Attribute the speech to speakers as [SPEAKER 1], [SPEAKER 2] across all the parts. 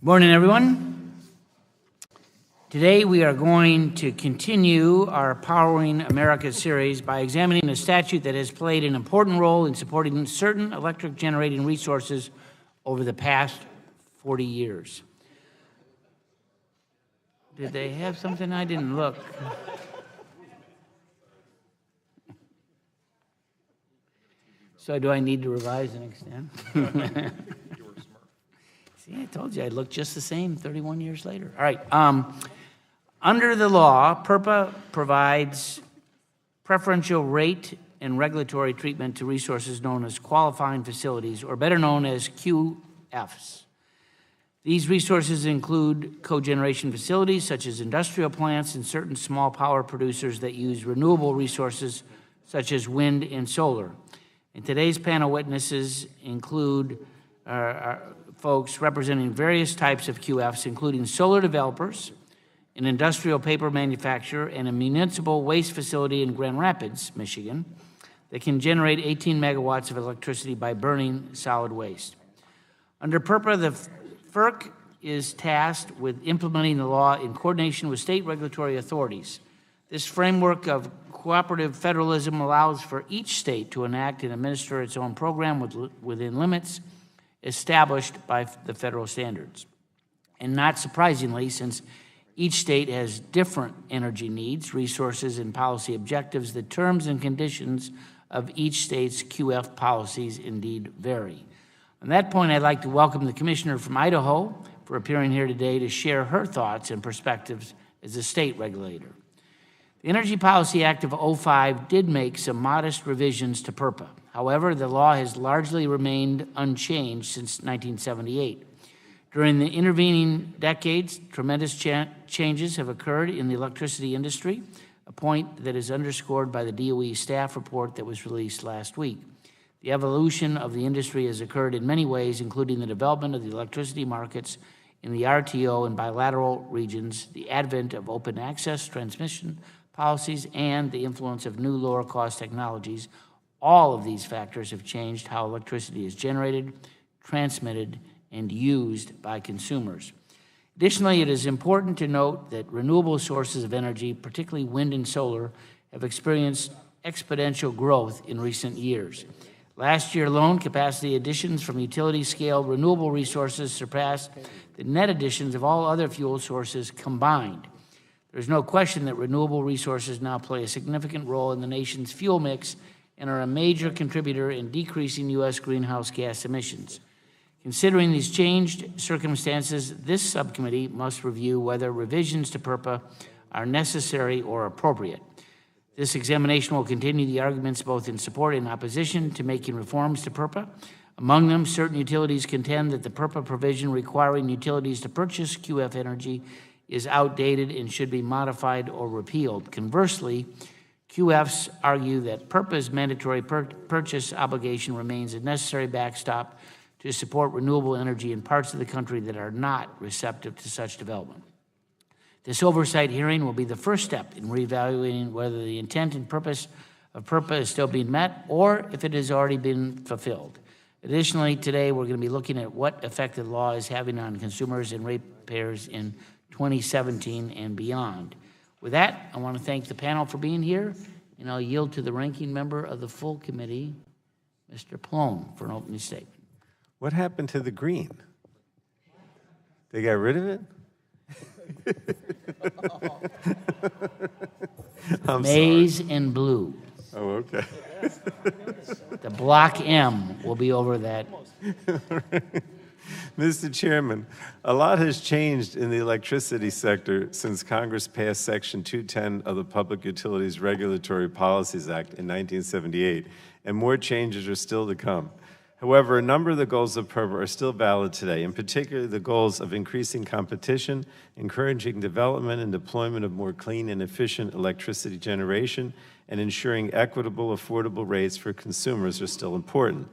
[SPEAKER 1] Morning, everyone. Today we are going to continue our Powering America series by examining a statute that has played an important role in supporting certain electric generating resources over the past 40 years. Did they have something? I didn't look. So do I need to revise and extend? See, I told you I'd look just the same 31 years later. All right. Under the law, PURPA provides preferential rate and regulatory treatment to resources known as qualifying facilities, or better known as QFs. These resources include cogeneration facilities such as industrial plants and certain small power producers that use renewable resources such as wind and solar. And today's panel witnesses include folks representing various types of QFs, including solar developers, an industrial paper manufacturer, and a municipal waste facility in Grand Rapids, Michigan, that can generate 18 megawatts of electricity by burning solid waste. Under PURPA, the FERC is tasked with implementing the law in coordination with state regulatory authorities. This framework of cooperative federalism allows for each state to enact and administer its own program within limits established by the federal standards. And not surprisingly, since each state has different energy needs, resources, and policy objectives, the terms and conditions of each state's QF policies indeed vary. On that point, I'd like to welcome the commissioner from Idaho for appearing here today to share her thoughts and perspectives as a state regulator. The Energy Policy Act of '05 did make some modest revisions to PURPA. However, the law has largely remained unchanged since 1978. During the intervening decades, tremendous changes have occurred in the electricity industry, a point that is underscored by the DOE staff report that was released last week. The evolution of the industry has occurred in many ways, including the development of the electricity markets in the RTO and bilateral regions, the advent of open access transmission policies, and the influence of new lower-cost technologies. All of these factors have changed how electricity is generated, transmitted, and used by consumers. Additionally, it is important to note that renewable sources of energy, particularly wind and solar, have experienced exponential growth in recent years. Last year alone, capacity additions from utility-scale renewable resources surpassed the net additions of all other fuel sources combined. There's no question that renewable resources now play a significant role in the nation's fuel mix and are a major contributor in decreasing U.S. greenhouse gas emissions. Considering these changed circumstances, this subcommittee must review whether revisions to PURPA are necessary or appropriate. This examination will continue the arguments both in support and opposition to making reforms to PURPA. Among them, certain utilities contend that the PURPA provision requiring utilities to purchase QF energy is outdated and should be modified or repealed. Conversely, QFs argue that PURPA's mandatory purchase obligation remains a necessary backstop to support renewable energy in parts of the country that are not receptive to such development. This oversight hearing will be the first step in reevaluating whether the intent and purpose of PURPA is still being met or if it has already been fulfilled. Additionally, today we're going to be looking at what effect the law is having on consumers and ratepayers in 2017 and beyond. With that, I want to thank the panel for being here, and I'll yield to the ranking member of the full committee, Mr. Plone, for an opening statement.
[SPEAKER 2] What happened to the green? They got rid of it?
[SPEAKER 1] Maize and blue.
[SPEAKER 2] Oh, okay.
[SPEAKER 1] The block M will be over that.
[SPEAKER 2] Mr. Chairman, a lot has changed in the electricity sector since Congress passed Section 210 of the Public Utilities Regulatory Policies Act in 1978, and more changes are still to come. However, a number of the goals of PURPA are still valid today, in particular the goals of increasing competition, encouraging development and deployment of more clean and efficient electricity generation, and ensuring equitable, affordable rates for consumers are still important.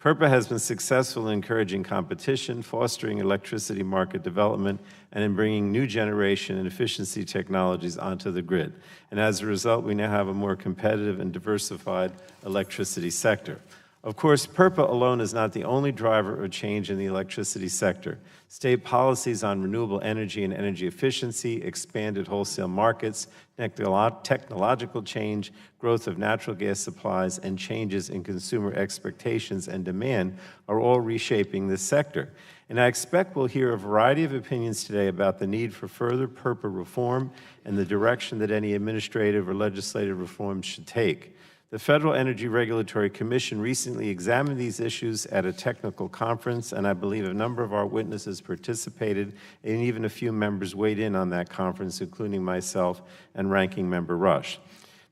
[SPEAKER 2] PURPA has been successful in encouraging competition, fostering electricity market development, and in bringing new generation and efficiency technologies onto the grid. And as a result, we now have a more competitive and diversified electricity sector. Of course, PURPA alone is not the only driver of change in the electricity sector. State policies on renewable energy and energy efficiency, expanded wholesale markets, technological change, growth of natural gas supplies, and changes in consumer expectations and demand are all reshaping this sector. And I expect we'll hear a variety of opinions today about the need for further PURPA reform and the direction that any administrative or legislative reforms should take. The Federal Energy Regulatory Commission recently examined these issues at a technical conference, and I believe a number of our witnesses participated, and even a few members weighed in on that conference, including myself and Ranking Member Rush.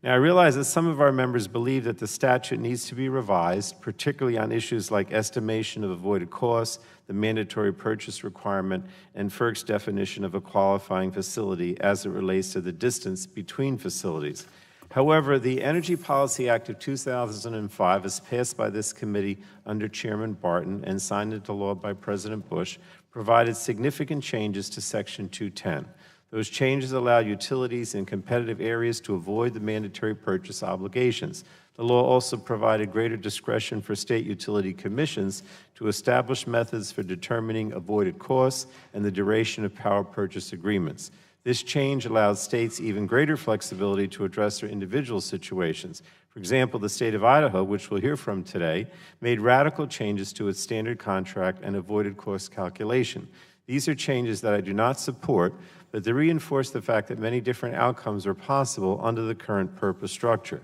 [SPEAKER 2] Now, I realize that some of our members believe that the statute needs to be revised, particularly on issues like estimation of avoided costs, the mandatory purchase requirement, and FERC's definition of a qualifying facility as it relates to the distance between facilities. However, the Energy Policy Act of 2005, as passed by this committee under Chairman Barton and signed into law by President Bush, provided significant changes to Section 210. Those changes allow utilities in competitive areas to avoid the mandatory purchase obligations. The law also provided greater discretion for state utility commissions to establish methods for determining avoided costs and the duration of power purchase agreements. This change allows states even greater flexibility to address their individual situations. For example, the state of Idaho, which we'll hear from today, made radical changes to its standard contract and avoided cost calculation. These are changes that I do not support, but they reinforce the fact that many different outcomes are possible under the current PURPA structure.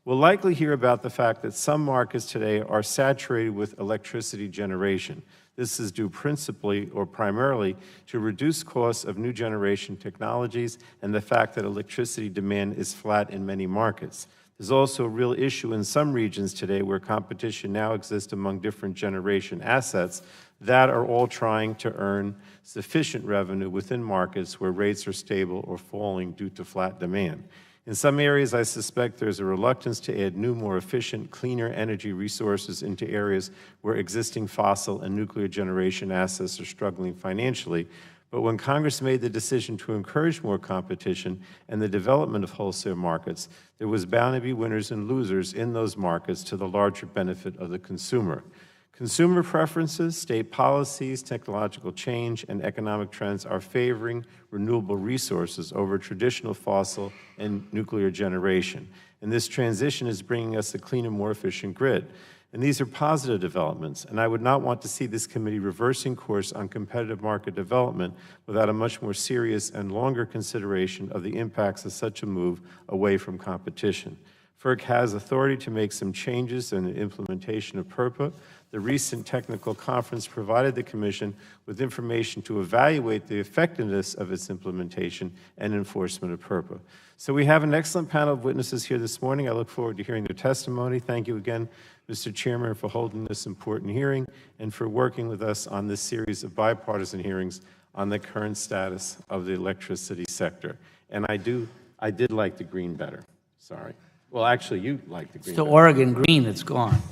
[SPEAKER 2] We'll likely hear about the fact that some markets today are saturated with electricity generation. This is due principally or primarily to reduced costs of new generation technologies and the fact that electricity demand is flat in many markets. There's also a real issue in some regions today where competition now exists among different generation assets that are all trying to earn sufficient revenue within markets where rates are stable or falling due to flat demand. In some areas, I suspect there's a reluctance to add new, more efficient, cleaner energy resources into areas where existing fossil and nuclear generation assets are struggling financially. But when Congress made the decision to encourage more competition and the development of wholesale markets, there was bound to be winners and losers in those markets to the larger benefit of the consumer. Consumer preferences, state policies, technological change, and economic trends are favoring renewable resources over traditional fossil and nuclear generation. And this transition is bringing us a cleaner, more efficient grid. And these are positive developments, and I would not want to see this committee reversing course on competitive market development without a much more serious and longer consideration of the impacts of such a move away from competition. FERC has authority to make some changes in the implementation of PURPA. The recent technical conference provided the Commission with information to evaluate the effectiveness of its implementation and enforcement of PURPA. So we have an excellent panel of witnesses here this morning. I look forward to hearing their testimony. Thank you again, Mr. Chairman, for holding this important hearing and for working with us on this series of bipartisan hearings on the current status of the electricity sector. And I did like the green better. Sorry. Well, actually, you like the green.
[SPEAKER 1] It's the Oregon green that's gone.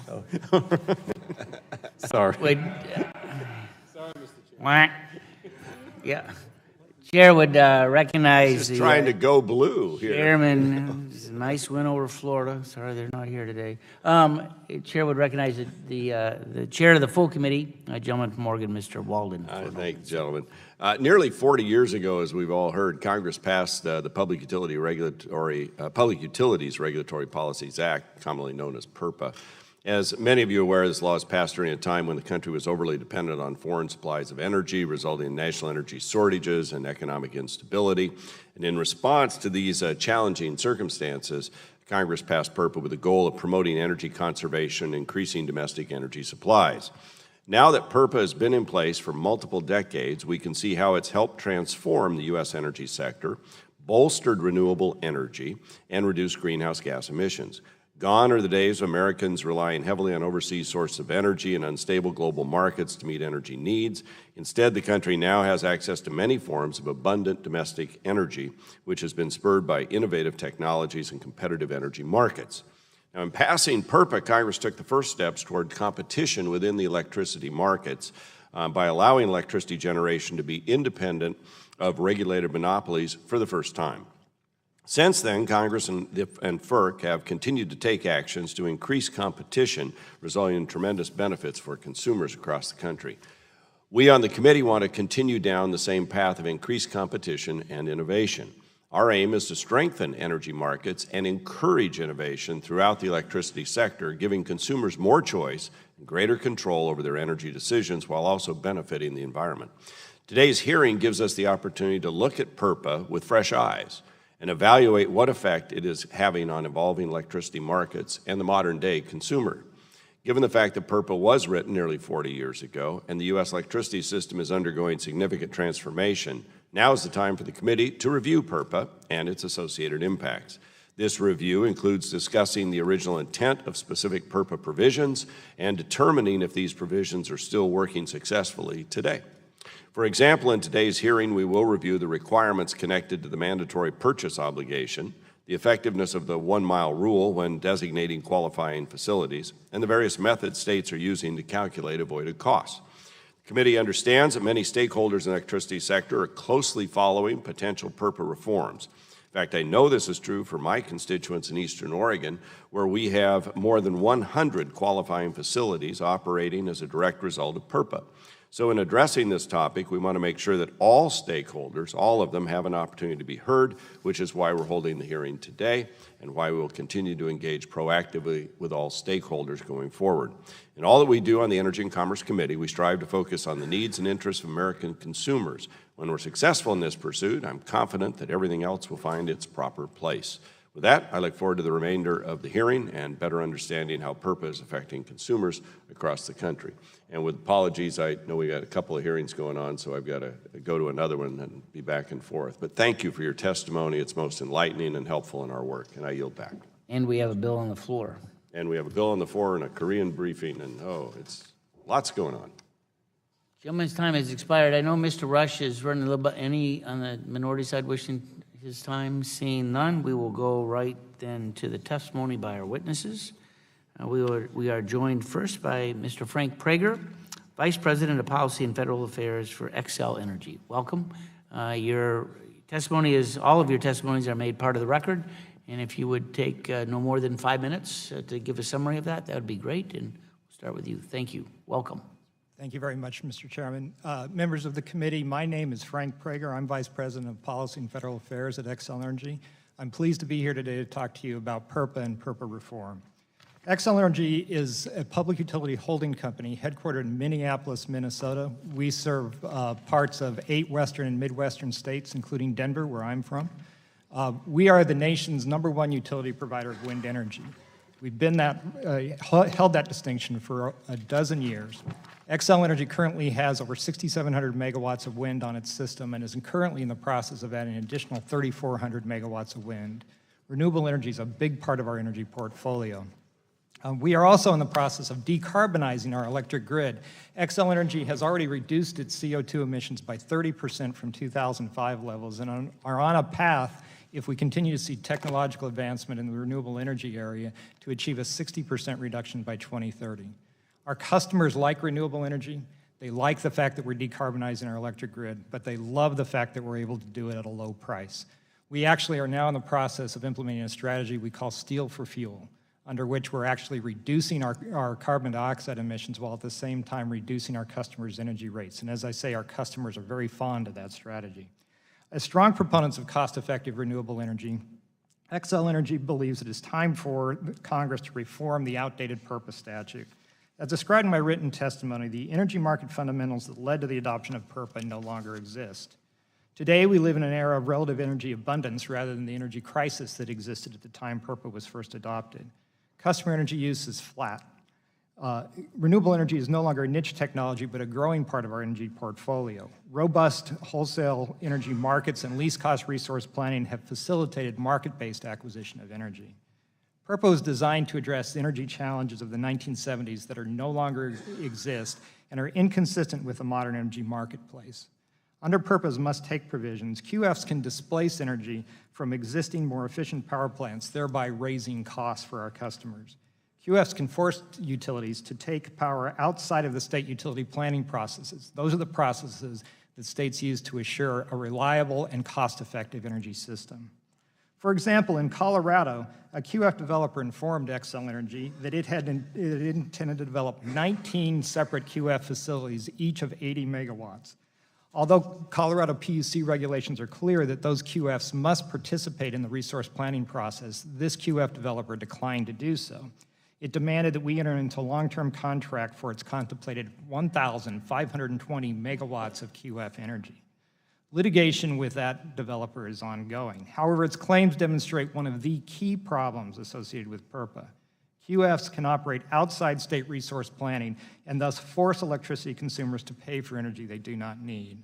[SPEAKER 2] Sorry.
[SPEAKER 1] Wait. Sorry, Mr. Chair. Yeah. Chair would recognize
[SPEAKER 3] Just trying to go blue here.
[SPEAKER 1] Chairman. Nice win over Florida. Sorry they're not here today. Chair would recognize the chair of the full committee, a gentleman from Oregon, Mr. Walden.
[SPEAKER 3] Thank you, gentlemen. Nearly 40 years ago, as we've all heard, Congress passed the Public Utilities Regulatory Policies Act, commonly known as PURPA. As many of you are aware, this law was passed during a time when the country was overly dependent on foreign supplies of energy, resulting in national energy shortages and economic instability. And in response to these challenging circumstances, Congress passed PURPA with the goal of promoting energy conservation and increasing domestic energy supplies. Now that PURPA has been in place for multiple decades, we can see how it's helped transform the U.S. energy sector, bolstered renewable energy, and reduced greenhouse gas emissions. Gone are the days of Americans relying heavily on overseas sources of energy and unstable global markets to meet energy needs. Instead, the country now has access to many forms of abundant domestic energy, which has been spurred by innovative technologies and competitive energy markets. Now, in passing PURPA, Congress took the first steps toward competition within the electricity markets by allowing electricity generation to be independent of regulated monopolies for the first time. Since then, Congress and FERC have continued to take actions to increase competition, resulting in tremendous benefits for consumers across the country. We on the committee want to continue down the same path of increased competition and innovation. Our aim is to strengthen energy markets and encourage innovation throughout the electricity sector, giving consumers more choice and greater control over their energy decisions while also benefiting the environment. Today's hearing gives us the opportunity to look at PURPA with fresh eyes and evaluate what effect it is having on evolving electricity markets and the modern-day consumer. Given the fact that PURPA was written nearly 40 years ago and the U.S. electricity system is undergoing significant transformation, now is the time for the committee to review PURPA and its associated impacts. This review includes discussing the original intent of specific PURPA provisions and determining if these provisions are still working successfully today. For example, in today's hearing, we will review the requirements connected to the mandatory purchase obligation, the effectiveness of the 1-mile rule when designating qualifying facilities, and the various methods states are using to calculate avoided costs. The committee understands that many stakeholders in the electricity sector are closely following potential PURPA reforms. In fact, I know this is true for my constituents in Eastern Oregon, where we have more than 100 qualifying facilities operating as a direct result of PURPA. So in addressing this topic, we want to make sure that all stakeholders, all of them, have an opportunity to be heard, which is why we're holding the hearing today and why we will continue to engage proactively with all stakeholders going forward. In all that we do on the Energy and Commerce Committee, we strive to focus on the needs and interests of American consumers. When we're successful in this pursuit, I'm confident that everything else will find its proper place. With that, I look forward to the remainder of the hearing and better understanding how PURPA is affecting consumers across the country. And with apologies, I know we got a couple of hearings going on, so I've got to go to another one and be back and forth. But thank you for your testimony. It's most enlightening and helpful in our work, and I yield back.
[SPEAKER 1] And we have a bill on the floor.
[SPEAKER 3] And we have a bill on the floor and a Korean briefing, and it's lots going on.
[SPEAKER 1] Gentleman's time has expired. I know Mr. Rush is running a little bit. Any on the minority side wishing his time? Seeing none, we will go right then to the testimony by our witnesses. We are joined first by Mr. Frank Prager, Vice President of Policy and Federal Affairs for Xcel Energy. Welcome. Your testimony all of your testimonies are made part of the record, and if you would take no more than 5 minutes to give a summary of that, that would be great, and we'll start with you. Thank you. Welcome.
[SPEAKER 4] Thank you very much, Mr. Chairman. Members of the committee, my name is Frank Prager. I'm Vice President of Policy and Federal Affairs at Xcel Energy. I'm pleased to be here today to talk to you about PURPA and PURPA reform. Xcel Energy is a public utility holding company headquartered in Minneapolis, Minnesota. We serve parts of 8 western and midwestern states, including Denver, where I'm from. We are the nation's #1 utility provider of wind energy. We've been held that distinction for a dozen years. Xcel Energy currently has over 6,700 megawatts of wind on its system and is currently in the process of adding an additional 3,400 megawatts of wind. Renewable energy is a big part of our energy portfolio. We are also in the process of decarbonizing our electric grid. Xcel Energy has already reduced its CO2 emissions by 30% from 2005 levels and are on a path, if we continue to see technological advancement in the renewable energy area, to achieve a 60% reduction by 2030. Our customers like renewable energy. They like the fact that we're decarbonizing our electric grid, but they love the fact that we're able to do it at a low price. We actually are now in the process of implementing a strategy we call Steel for Fuel, under which we're actually reducing our carbon dioxide emissions while at the same time reducing our customers' energy rates. And as I say, our customers are very fond of that strategy. As strong proponents of cost-effective renewable energy, Xcel Energy believes it is time for Congress to reform the outdated PURPA statute. As described in my written testimony, the energy market fundamentals that led to the adoption of PURPA no longer exist. Today, we live in an era of relative energy abundance rather than the energy crisis that existed at the time PURPA was first adopted. Customer energy use is flat. Renewable energy is no longer a niche technology, but a growing part of our energy portfolio. Robust wholesale energy markets and least cost resource planning have facilitated market-based acquisition of energy. PURPA was designed to address the energy challenges of the 1970s that are no longer exist and are inconsistent with the modern energy marketplace. Under PURPA's must-take provisions, QFs can displace energy from existing, more efficient power plants, thereby raising costs for our customers. QFs can force utilities to take power outside of the state utility planning processes. Those are the processes that states use to assure a reliable and cost-effective energy system. For example, in Colorado, a QF developer informed Xcel Energy that it intended to develop 19 separate QF facilities, each of 80 megawatts. Although Colorado PUC regulations are clear that those QFs must participate in the resource planning process, this QF developer declined to do so. It demanded that we enter into a long-term contract for its contemplated 1,520 megawatts of QF energy. Litigation with that developer is ongoing. However, its claims demonstrate one of the key problems associated with PURPA. QFs can operate outside state resource planning and thus force electricity consumers to pay for energy they do not need.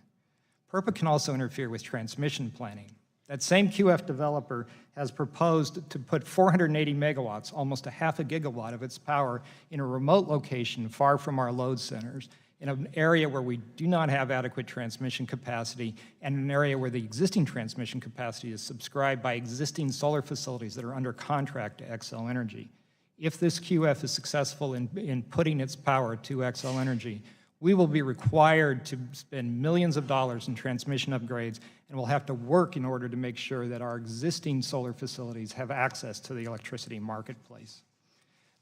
[SPEAKER 4] PURPA can also interfere with transmission planning. That same QF developer has proposed to put 480 megawatts, almost a half a gigawatt of its power, in a remote location far from our load centers, in an area where we do not have adequate transmission capacity, and an area where the existing transmission capacity is subscribed by existing solar facilities that are under contract to Xcel Energy. If this QF is successful in putting its power to Xcel Energy, we will be required to spend millions of dollars in transmission upgrades, and we'll have to work in order to make sure that our existing solar facilities have access to the electricity marketplace.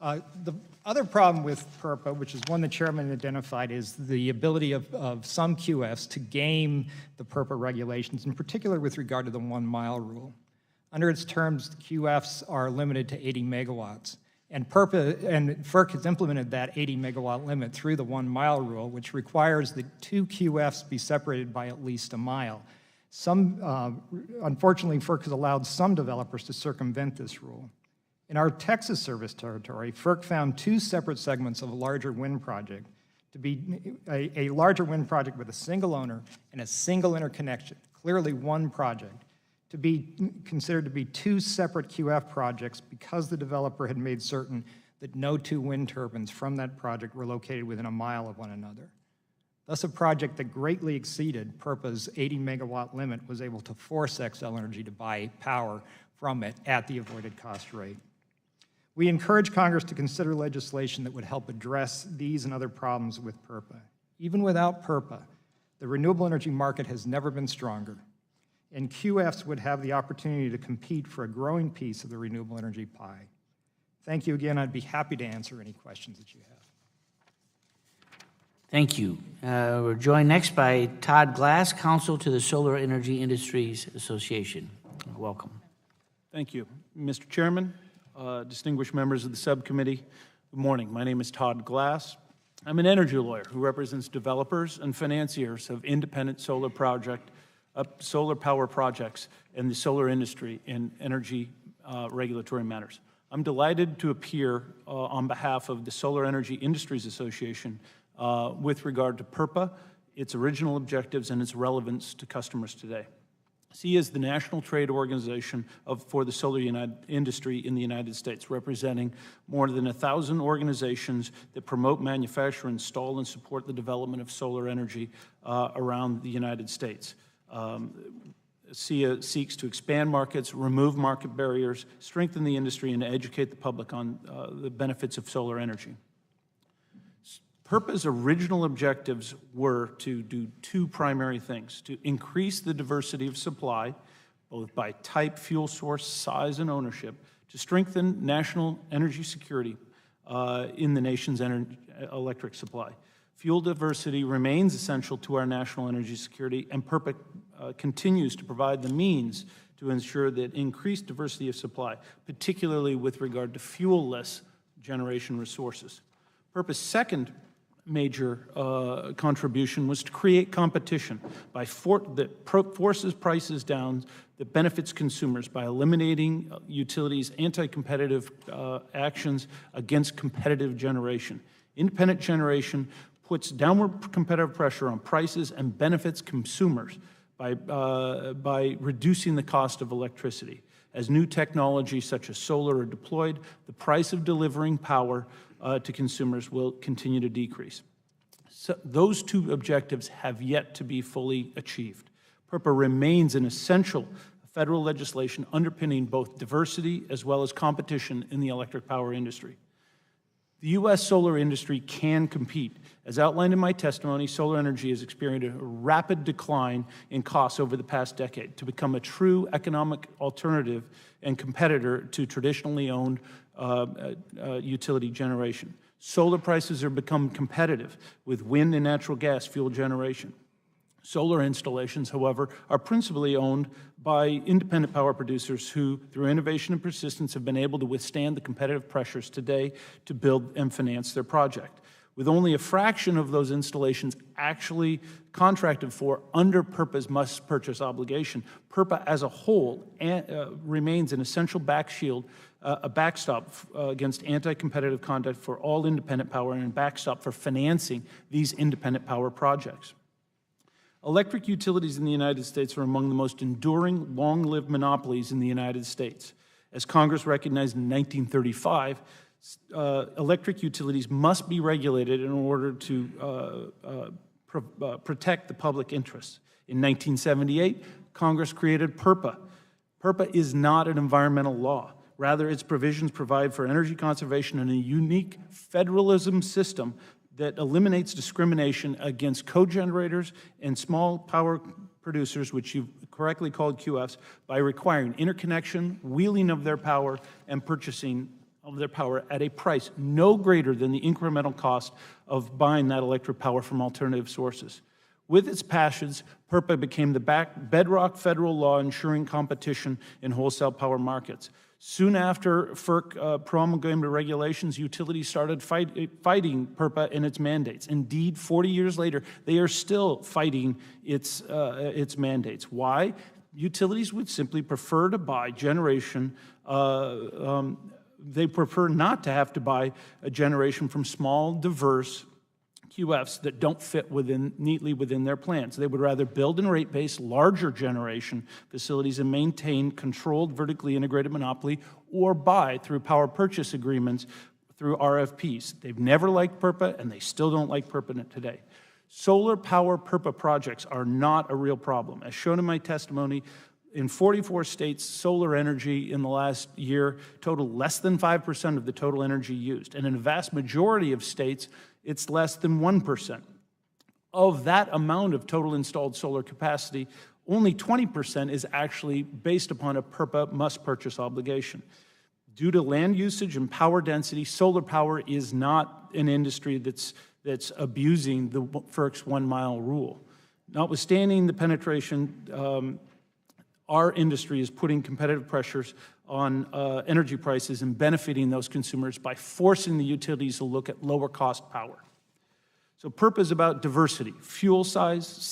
[SPEAKER 4] The other problem with PURPA, which is one the chairman identified, is the ability of some QFs to game the PURPA regulations, in particular with regard to the 1 mile rule. Under its terms, the QFs are limited to 80 megawatts. And FERC has implemented that 80 megawatt limit through the 1 mile rule, which requires that 2 QFs be separated by at least a mile. Unfortunately, FERC has allowed some developers to circumvent this rule. In our Texas service territory, FERC found 2 separate segments of a larger wind project to be a larger wind project with a single owner and a single interconnection, clearly one project, to be considered to be 2 separate QF projects because the developer had made certain that no 2 wind turbines from that project were located within a mile of one another. Thus, a project that greatly exceeded PURPA's 80 megawatt limit was able to force Xcel Energy to buy power from it at the avoided cost rate. We encourage Congress to consider legislation that would help address these and other problems with PURPA. Even without PURPA, the renewable energy market has never been stronger, and QFs would have the opportunity to compete for a growing piece of the renewable energy pie. Thank you again. I'd be happy to answer any questions that you have.
[SPEAKER 1] Thank you. We're joined next by Todd Glass, Counsel to the Solar Energy Industries Association. Welcome.
[SPEAKER 5] Thank you. Mr. Chairman, distinguished members of the subcommittee, good morning. My name is Todd Glass. I'm an energy lawyer who represents developers and financiers of independent solar power projects in the solar industry in energy regulatory matters. I'm delighted to appear on behalf of the Solar Energy Industries Association with regard to PURPA, its original objectives, and its relevance to customers today. SEIA is the national trade organization for the solar industry in the United States, representing more than 1,000 organizations that promote, manufacture, install, and support the development of solar energy around the United States. SEIA seeks to expand markets, remove market barriers, strengthen the industry, and educate the public on the benefits of solar energy. PURPA's original objectives were to do 2 primary things: to increase the diversity of supply, both by type, fuel source, size, and ownership, to strengthen national energy security in the nation's electric supply. Fuel diversity remains essential to our national energy security, and PURPA continues to provide the means to ensure that increased diversity of supply, particularly with regard to fuel-less generation resources. PURPA's second major contribution was to create competition that forces prices down, that benefits consumers by eliminating utilities' anti-competitive actions against competitive generation. Independent generation puts downward competitive pressure on prices and benefits consumers by reducing the cost of electricity. As new technologies such as solar are deployed, the price of delivering power to consumers will continue to decrease. So those 2 objectives have yet to be fully achieved. PURPA remains an essential federal legislation underpinning both diversity as well as competition in the electric power industry. The U.S. solar industry can compete. As outlined in my testimony, solar energy has experienced a rapid decline in costs over the past decade to become a true economic alternative and competitor to traditionally owned utility generation. Solar prices have become competitive with wind and natural gas fuel generation. Solar installations, however, are principally owned by independent power producers who, through innovation and persistence, have been able to withstand the competitive pressures today to build and finance their project. With only a fraction of those installations actually contracted for under PURPA's must-purchase obligation, PURPA as a whole remains an essential a backstop against anti-competitive conduct for all independent power and a backstop for financing these independent power projects. Electric utilities in the United States are among the most enduring, long-lived monopolies in the United States. As Congress recognized in 1935, electric utilities must be regulated in order to protect the public interest. In 1978, Congress created PURPA. PURPA is not an environmental law. Rather, its provisions provide for energy conservation and a unique federalism system that eliminates discrimination against cogenerators and small power producers, which you've correctly called QFs, by requiring interconnection, wheeling of their power, and purchasing of their power at a price no greater than the incremental cost of buying that electric power from alternative sources. With its passage, PURPA became the bedrock federal law ensuring competition in wholesale power markets. Soon after FERC promulgated regulations, utilities started fighting PURPA and its mandates. Indeed, 40 years later, they are still fighting its mandates. Why? Utilities would simply prefer to buy generation. They prefer not to have to buy a generation from small, diverse QFs that don't fit neatly within their plans. They would rather build and rate-base larger generation facilities and maintain controlled, vertically integrated monopoly, or buy through power purchase agreements through RFPs. They've never liked PURPA, and they still don't like PURPA today. Solar power PURPA projects are not a real problem. As shown in my testimony, in 44 states, solar energy in the last year totaled less than 5% of the total energy used. And in a vast majority of states, it's less than 1%. Of that amount of total installed solar capacity, only 20% is actually based upon a PURPA must-purchase obligation. Due to land usage and power density, solar power is not an industry that's abusing the FERC's one-mile rule. Notwithstanding the penetration, our industry is putting competitive pressures on energy prices and benefiting those consumers by forcing the utilities to look at lower cost power. So PURPA is about diversity, fuel size,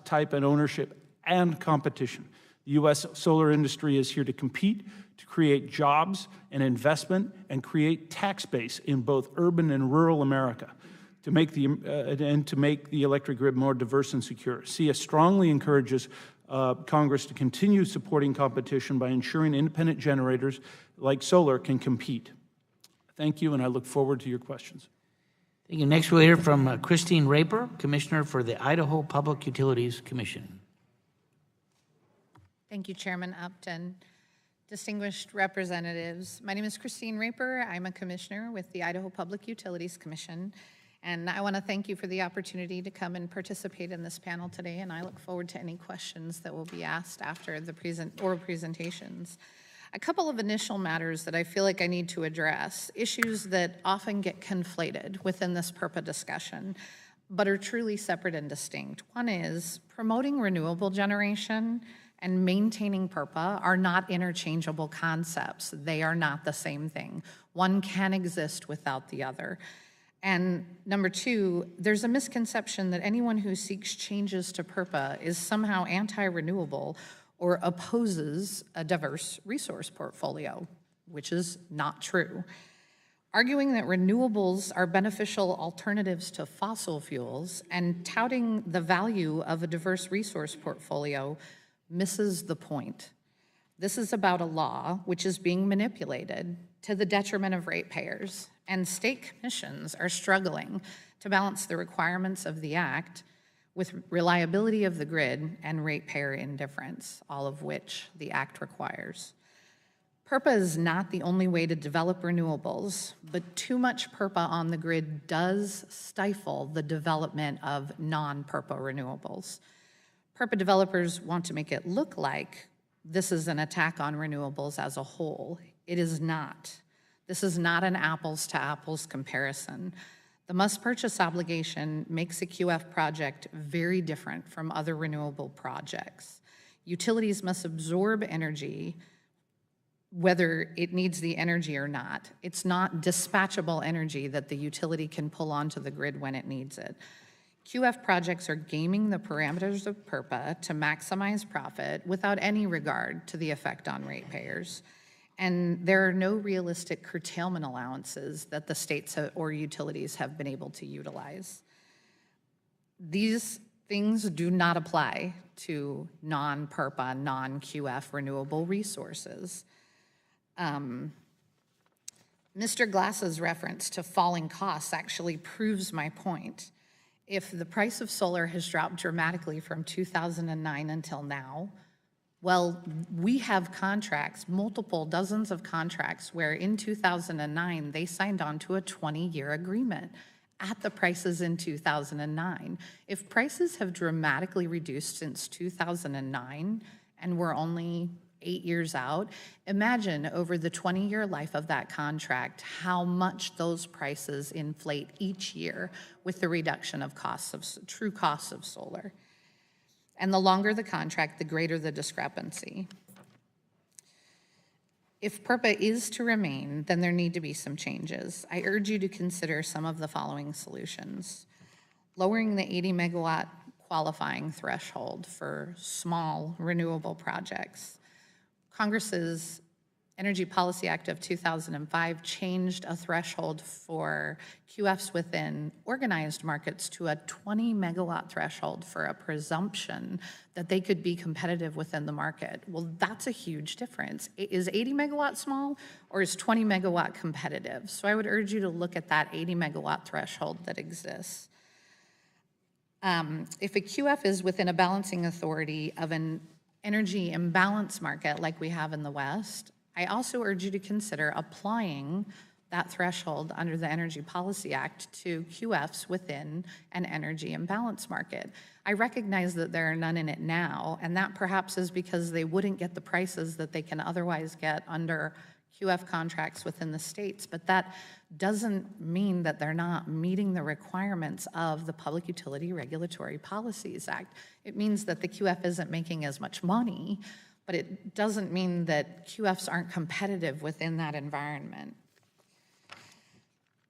[SPEAKER 5] type, and ownership, and competition. The U.S. solar industry is here to compete, to create jobs and investment, and create tax base in both urban and rural America, to make the electric grid more diverse and secure. SEIA strongly encourages Congress to continue supporting competition by ensuring independent generators like solar can compete. Thank you, and I look forward to your questions.
[SPEAKER 1] Thank you. Next, we'll hear from Christine Rayburn, Commissioner for the Idaho Public Utilities Commission.
[SPEAKER 6] Thank you, Chairman Upton. Distinguished representatives, my name is Christine Rayburn. I'm a commissioner with the Idaho Public Utilities Commission, and I want to thank you for the opportunity to come and participate in this panel today, and I look forward to any questions that will be asked after the oral presentations. A couple of initial matters that I feel like I need to address, issues that often get conflated within this PURPA discussion, but are truly separate and distinct. One is promoting renewable generation and maintaining PURPA are not interchangeable concepts. They are not the same thing. One can exist without the other. And number two, there's a misconception that anyone who seeks changes to PURPA is somehow anti-renewable or opposes a diverse resource portfolio, which is not true. Arguing that renewables are beneficial alternatives to fossil fuels and touting the value of a diverse resource portfolio misses the point. This is about a law which is being manipulated to the detriment of ratepayers, and state commissions are struggling to balance the requirements of the Act with reliability of the grid and ratepayer indifference, all of which the Act requires. PURPA is not the only way to develop renewables, but too much PURPA on the grid does stifle the development of non-PURPA renewables. PURPA developers want to make it look like this is an attack on renewables as a whole. It is not. This is not an apples to apples comparison. The must purchase obligation makes a QF project very different from other renewable projects. Utilities must absorb energy whether it needs the energy or not. It's not dispatchable energy that the utility can pull onto the grid when it needs it. QF projects are gaming the parameters of PURPA to maximize profit without any regard to the effect on ratepayers. And there are no realistic curtailment allowances that the states or utilities have been able to utilize. These things do not apply to non-PURPA, non-QF renewable resources. Mr. Glass's reference to falling costs actually proves my point. If the price of solar has dropped dramatically from 2009 until now, well, we have contracts, multiple dozens of contracts, where in 2009 they signed on to a 20-year agreement at the prices in 2009. If prices have dramatically reduced since 2009 and we're only 8 years out, imagine over the 20-year life of that contract how much those prices inflate each year with the reduction of true costs of solar. And the longer the contract, the greater the discrepancy. If PURPA is to remain, then there need to be some changes. I urge you to consider some of the following solutions. Lowering the 80 megawatt qualifying threshold for small renewable projects. Congress's Energy Policy Act of 2005 changed a threshold for QFs within organized markets to a 20 megawatt threshold for a presumption that they could be competitive within the market. Well, that's a huge difference. Is 80 megawatt small or is 20 megawatt competitive? So I would urge you to look at that 80 megawatt threshold that exists. If a QF is within a balancing authority of an energy imbalance market like we have in the West, I also urge you to consider applying that threshold under the Energy Policy Act to QFs within an energy imbalance market. I recognize that there are none in it now, and that perhaps is because they wouldn't get the prices that they can otherwise get under QF contracts within the states, but that doesn't mean that they're not meeting the requirements of the Public Utility Regulatory Policies Act. It means that the QF isn't making as much money, but it doesn't mean that QFs aren't competitive within that environment.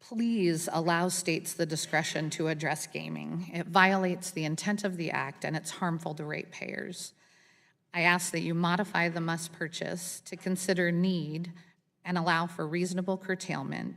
[SPEAKER 6] Please allow states the discretion to address gaming. It violates the intent of the act and it's harmful to ratepayers. I ask that you modify the must purchase to consider need and allow for reasonable curtailment.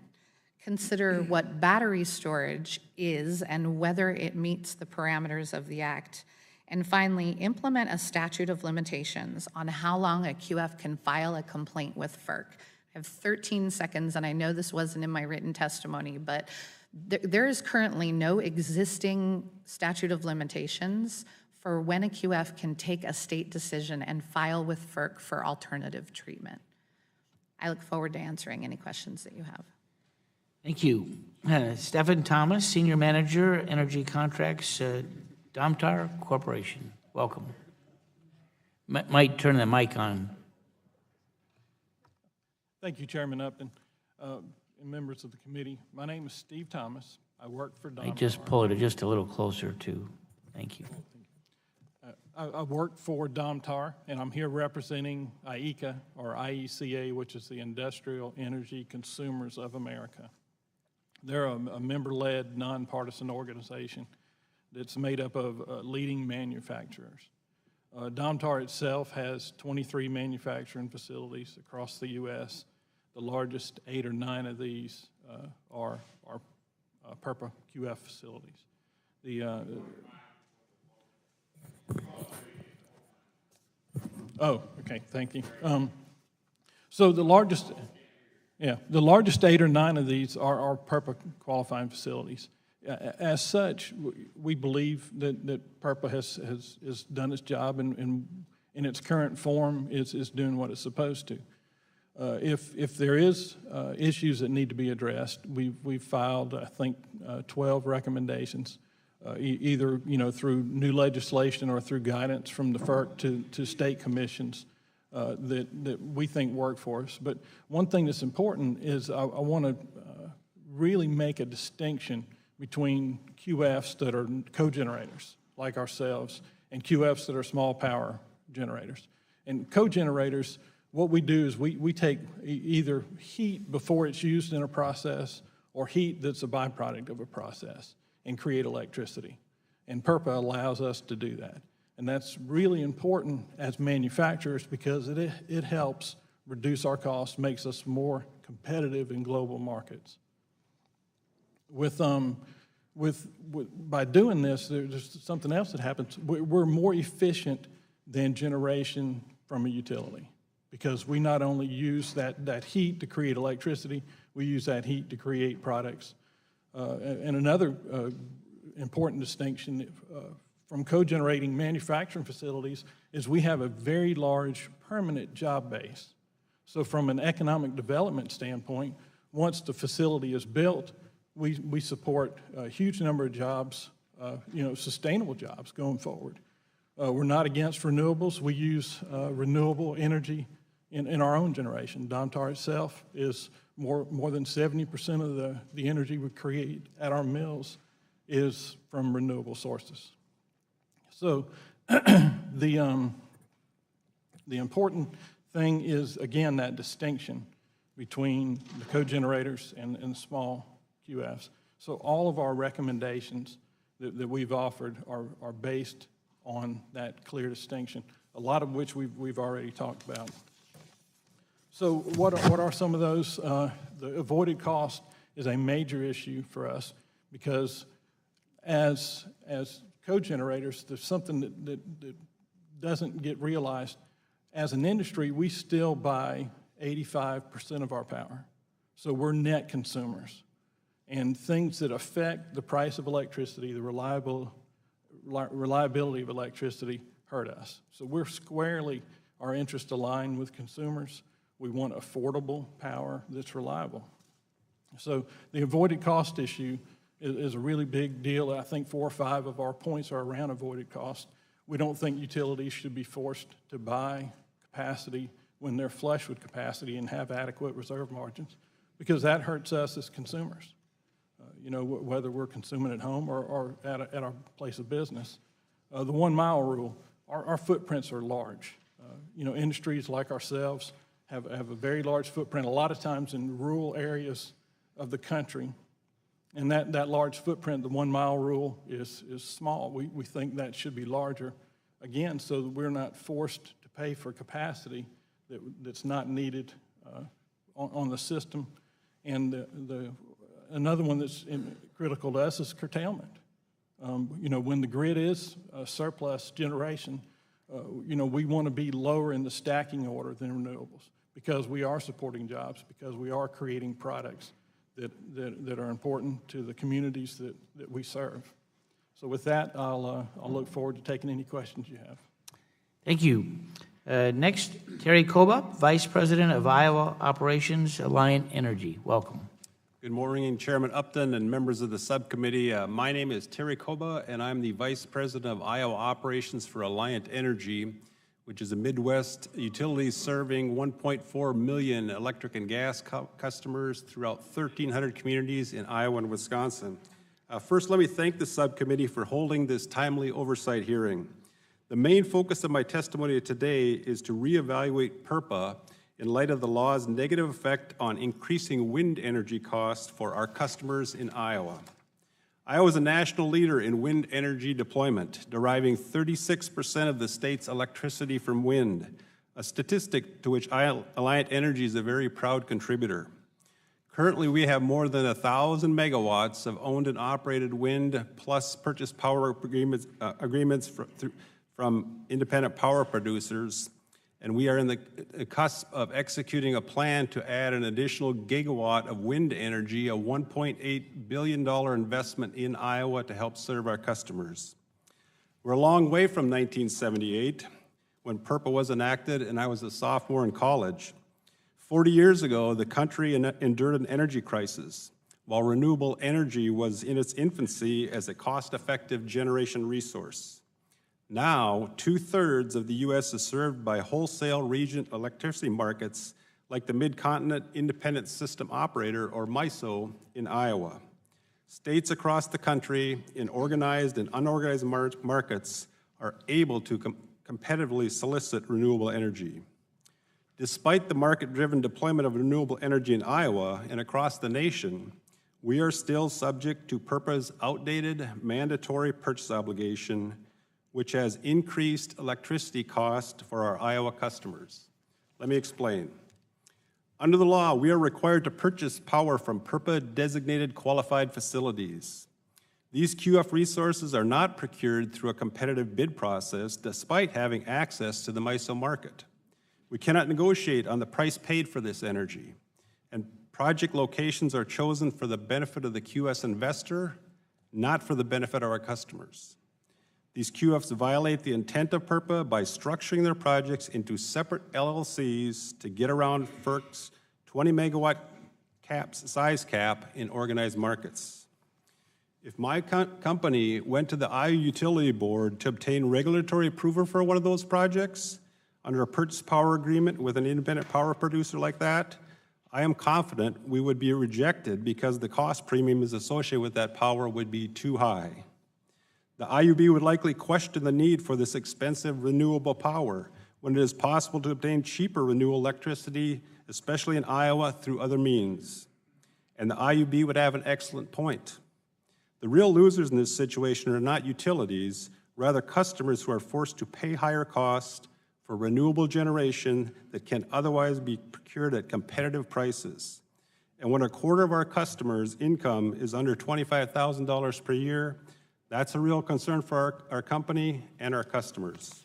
[SPEAKER 6] Consider what battery storage is and whether it meets the parameters of the act. And finally, implement a statute of limitations on how long a QF can file a complaint with FERC. I have 13 seconds, and I know this wasn't in my written testimony, but there is currently no existing statute of limitations for when a QF can take a state decision and file with FERC for alternative treatment. I look forward to answering any questions that you have.
[SPEAKER 1] Thank you. Stephen Thomas, Senior Manager, Energy Contracts, Domtar Corporation. Welcome. Might turn the mic on.
[SPEAKER 5] Thank you, Chairman Upton, and members of the committee. My name is Steve Thomas. I work for Domtar.
[SPEAKER 1] I just pull it just a little closer too. Thank you.
[SPEAKER 5] I work for Domtar, and I'm here representing IECA, or IECA, which is the Industrial Energy Consumers of America. They're a member-led, nonpartisan organization that's made up of leading manufacturers. Domtar itself has 23 manufacturing facilities across the U.S. The largest 8 or 9 of these are PURPA QF facilities. Oh, okay, thank you. So the largest 8 or 9 of these are PURPA qualifying facilities. As such, we believe that PURPA has done its job and in its current form is doing what it's supposed to. If there is issues that need to be addressed, we've filed, I think, 12 recommendations, either through new legislation or through guidance from the FERC to state commissions that we think work for us. But one thing that's important is I want to really make a distinction between QFs that are co-generators, like ourselves, and QFs that are small power generators. And co-generators, what we do is we take either heat before it's used in a process or heat that's a byproduct of a process and create electricity. And PURPA allows us to do that. And that's really important as manufacturers because it helps reduce our costs, makes us more competitive in global markets. By doing this, there's something else that happens. We're more efficient than generation from a utility because we not only use that heat to create electricity, we use that heat to create products. And another important distinction from co-generating manufacturing facilities is we have a very large permanent job base. So from an economic development standpoint, once the facility is built, we support a huge number of jobs, sustainable jobs going forward. We're not against renewables. We use renewable energy in our own generation. Domtar itself is more than 70% of the energy we create at our mills is from renewable sources. So the important thing is, again, that distinction between the co-generators and small QFs. So all of our recommendations that we've offered are based on that clear distinction, a lot of which we've already talked about. So what are some of those? The avoided cost is a major issue for us because as co-generators, there's something that doesn't get realized. As an industry, we still buy 85% of our power. So we're net consumers. And things that affect the price of electricity, the reliability of electricity, hurt us. So we're squarely, our interests align with consumers. We want affordable power that's reliable. So the avoided cost issue is a really big deal. I think 4 or 5 of our points are around avoided cost. We don't think utilities should be forced to buy capacity when they're flush with capacity and have adequate reserve margins, because that hurts us as consumers. Whether we're consuming at home or at our place of business. The 1 mile rule, our footprints are large. Industries like ourselves have a very large footprint, a lot of times in rural areas of the country. And that large footprint, the 1 mile rule, is small. We think that should be larger, again, so that we're not forced to pay for capacity that's not needed on the system. And another one that's critical to us is curtailment. When the grid is surplus generation, we want to be lower in the stacking order than renewables because we are supporting jobs, because we are creating products that are important to the communities that we serve. So with that, I'll look forward to taking any questions you have.
[SPEAKER 1] Thank you. Next, Terry Koba, Vice President of Iowa Operations, Alliant Energy. Welcome.
[SPEAKER 7] Good morning, Chairman Upton and members of the subcommittee. My name is Terry Koba, and I'm the Vice President of Iowa Operations for Alliant Energy, which is a Midwest utility serving 1.4 million electric and gas customers throughout 1,300 communities in Iowa and Wisconsin. First, let me thank the subcommittee for holding this timely oversight hearing. The main focus of my testimony today is to reevaluate PURPA in light of the law's negative effect on increasing wind energy costs for our customers in Iowa. Iowa is a national leader in wind energy deployment, deriving 36% of the state's electricity from wind, a statistic to which Alliant Energy is a very proud contributor. Currently, we have more than 1,000 megawatts of owned and operated wind, plus purchase power agreements from independent power producers, and we are in the cusp of executing a plan to add an additional gigawatt of wind energy, a $1.8 billion investment in Iowa to help serve our customers. We're a long way from 1978, when PURPA was enacted and I was a sophomore in college. 40 years ago, the country endured an energy crisis, while renewable energy was in its infancy as a cost-effective generation resource. Now, 2/3 of the U.S. is served by wholesale region electricity markets like the Mid-Continent Independent System Operator, or MISO, in Iowa. States across the country in organized and unorganized markets are able to competitively solicit renewable energy. Despite the market-driven deployment of renewable energy in Iowa and across the nation, we are still subject to PURPA's outdated mandatory purchase obligation, which has increased electricity cost for our Iowa customers. Let me explain. Under the law, we are required to purchase power from PURPA-designated qualified facilities. These QF resources are not procured through a competitive bid process despite having access to the MISO market. We cannot negotiate on the price paid for this energy, and project locations are chosen for the benefit of the QS investor, not for the benefit of our customers. These QFs violate the intent of PURPA by structuring their projects into separate LLCs to get around FERC's 20 megawatt size cap in organized markets. If my company went to the Iowa Utility Board to obtain regulatory approval for one of those projects under a purchase power agreement with an independent power producer like that, I am confident we would be rejected because the cost premiums associated with that power would be too high. The IUB would likely question the need for this expensive renewable power when it is possible to obtain cheaper renewable electricity, especially in Iowa, through other means. And the IUB would have an excellent point. The real losers in this situation are not utilities, rather customers who are forced to pay higher costs for renewable generation that can otherwise be procured at competitive prices. And when a quarter of our customers' income is under $25,000 per year, that's a real concern for our company and our customers.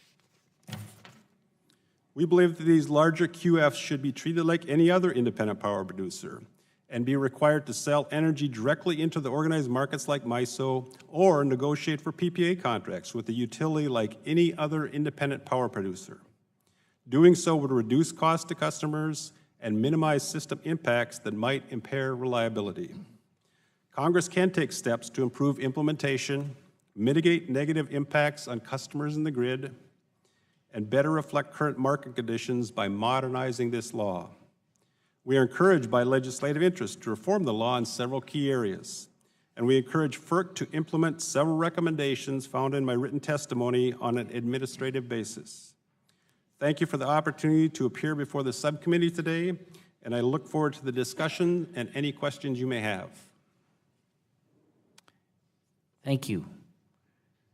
[SPEAKER 7] We believe that these larger QFs should be treated like any other independent power producer and be required to sell energy directly into the organized markets like MISO or negotiate for PPA contracts with a utility like any other independent power producer. Doing so would reduce costs to customers and minimize system impacts that might impair reliability. Congress can take steps to improve implementation, mitigate negative impacts on customers in the grid, and better reflect current market conditions by modernizing this law. We are encouraged by legislative interest to reform the law in several key areas, and we encourage FERC to implement several recommendations found in my written testimony on an administrative basis. Thank you for the opportunity to appear before the subcommittee today, and I look forward to the discussion and any questions you may have.
[SPEAKER 1] Thank you.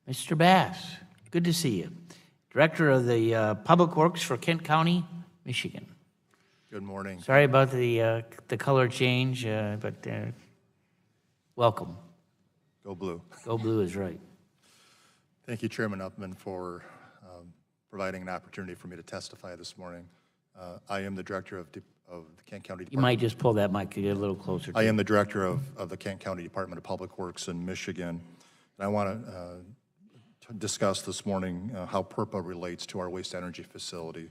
[SPEAKER 1] Mr. Bass, good to see you. Director of the Public Works for Kent County, Michigan.
[SPEAKER 8] Good morning.
[SPEAKER 1] Sorry about the color change, but welcome.
[SPEAKER 8] Go Blue.
[SPEAKER 1] Go Blue is right.
[SPEAKER 8] Thank you, Chairman Upman, for providing an opportunity for me to testify this morning. I am the Director of the Kent County Department.
[SPEAKER 1] You might just pull that mic to get a little closer.
[SPEAKER 8] I am the Director of the Kent County Department of Public Works in Michigan. And I want to discuss this morning how PURPA relates to our waste energy facility.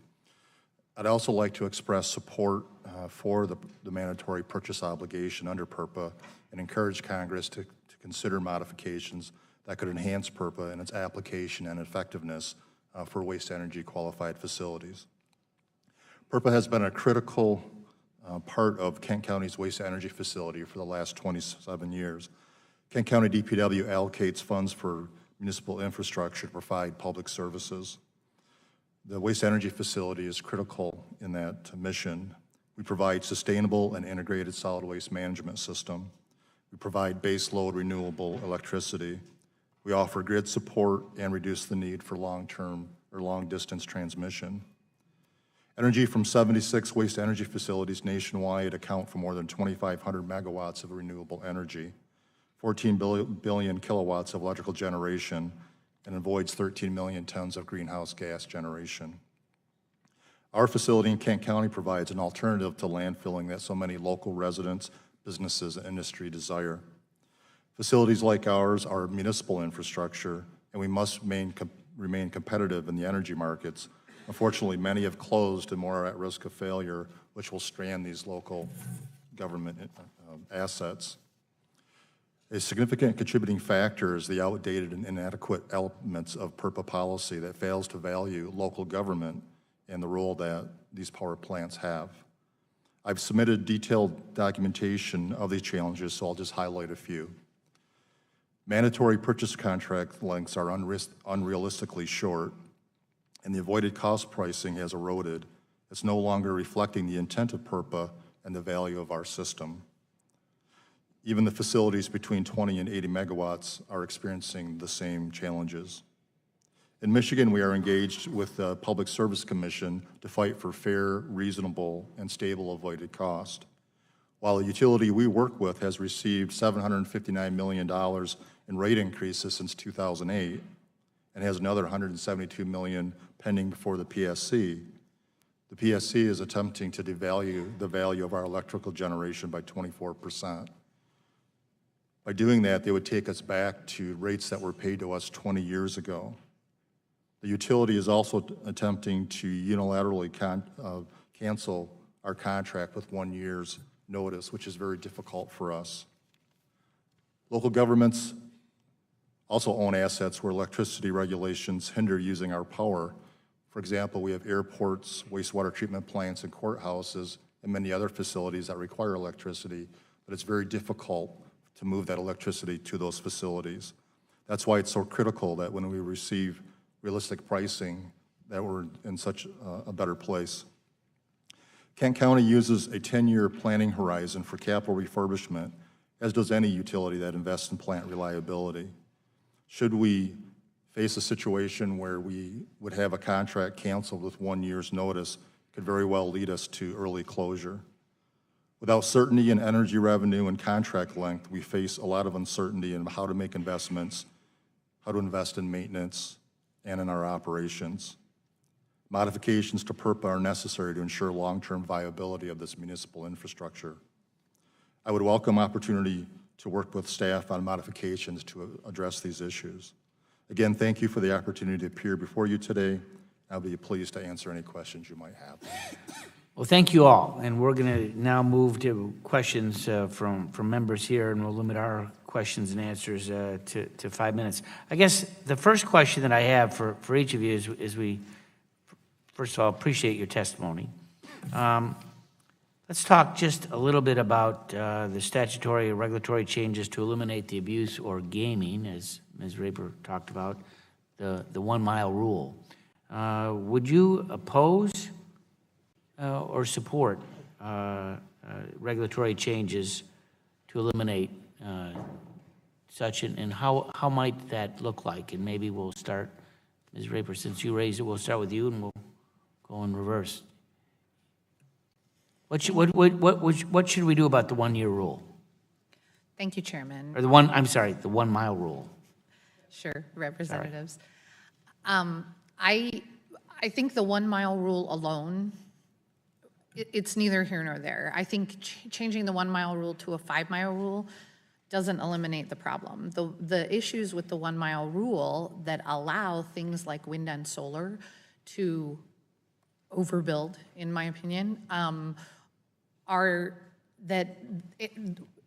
[SPEAKER 8] I'd also like to express support for the mandatory purchase obligation under PURPA and encourage Congress to consider modifications that could enhance PURPA and its application and effectiveness for waste energy qualified facilities. PURPA has been a critical part of Kent County's waste energy facility for the last 27 years. Kent County DPW allocates funds for municipal infrastructure to provide public services. The waste energy facility is critical in that mission. We provide sustainable and integrated solid waste management system. We provide base load renewable electricity. We offer grid support and reduce the need for long-term or long-distance transmission. Energy from 76 waste energy facilities nationwide account for more than 2,500 megawatts of renewable energy, 14 billion kilowatts of electrical generation, and avoids 13 million tons of greenhouse gas generation. Our facility in Kent County provides an alternative to landfilling that so many local residents, businesses, and industry desire. Facilities like ours are municipal infrastructure, and we must remain competitive in the energy markets Unfortunately, many have closed and more are at risk of failure, which will strand these local government assets. A significant contributing factor is the outdated and inadequate elements of PURPA policy that fails to value local government and the role that these power plants have. I've submitted detailed documentation of these challenges, so I'll just highlight a few. Mandatory purchase contract lengths are unrealistically short, and the avoided cost pricing has eroded. It's no longer reflecting the intent of PURPA and the value of our system. Even the facilities between 20 and 80 megawatts are experiencing the same challenges. In Michigan, we are engaged with the Public Service Commission to fight for fair, reasonable, and stable avoided cost. While the utility we work with has received $759 million in rate increases since 2008 and has another $172 million pending before the PSC, the PSC is attempting to devalue the value of our electrical generation by 24%. By doing that, they would take us back to rates that were paid to us 20 years ago. The utility is also attempting to unilaterally cancel our contract with 1 year's notice, which is very difficult for us. Local governments also own assets where electricity regulations hinder using our power. For example, we have airports, wastewater treatment plants, and courthouses, and many other facilities that require electricity, but it's very difficult to move that electricity to those facilities. That's why it's so critical that when we receive realistic pricing, that we're in such a better place. Kent County uses a 10-year planning horizon for capital refurbishment, as does any utility that invests in plant reliability. Should we face a situation where we would have a contract canceled with 1 year's notice, it could very well lead us to early closure. Without certainty in energy revenue and contract length, we face a lot of uncertainty in how to make investments, how to invest in maintenance, and in our operations. Modifications to PURPA are necessary to ensure long-term viability of this municipal infrastructure. I would welcome opportunity to work with staff on modifications to address these issues. Again, thank you for the opportunity to appear before you today. I'll be pleased to answer any questions you might have.
[SPEAKER 1] Well, thank you all, and we're going to now move to questions from members here, and we'll limit our questions and answers to 5 minutes. I guess the first question that I have for each of you is we, first of all, appreciate your testimony. Let's talk just a little bit about the statutory or regulatory changes to eliminate the abuse or gaming, as Ms. Rayburn talked about, the 1 mile rule. Would you oppose or support regulatory changes to eliminate such, and how might that look like? And maybe we'll start, Ms. Rayburn, since you raised it, we'll start with you and we'll go in reverse. What should we do about the 1 year rule?
[SPEAKER 6] Thank you, Chairman.
[SPEAKER 1] Or the 1 mile rule.
[SPEAKER 6] Sure, representatives. I think the 1 mile rule alone, it's neither here nor there. I think changing the 1 mile rule to a 5 mile rule doesn't eliminate the problem. The issues with the 1 mile rule that allow things like wind and solar to overbuild, in my opinion, are that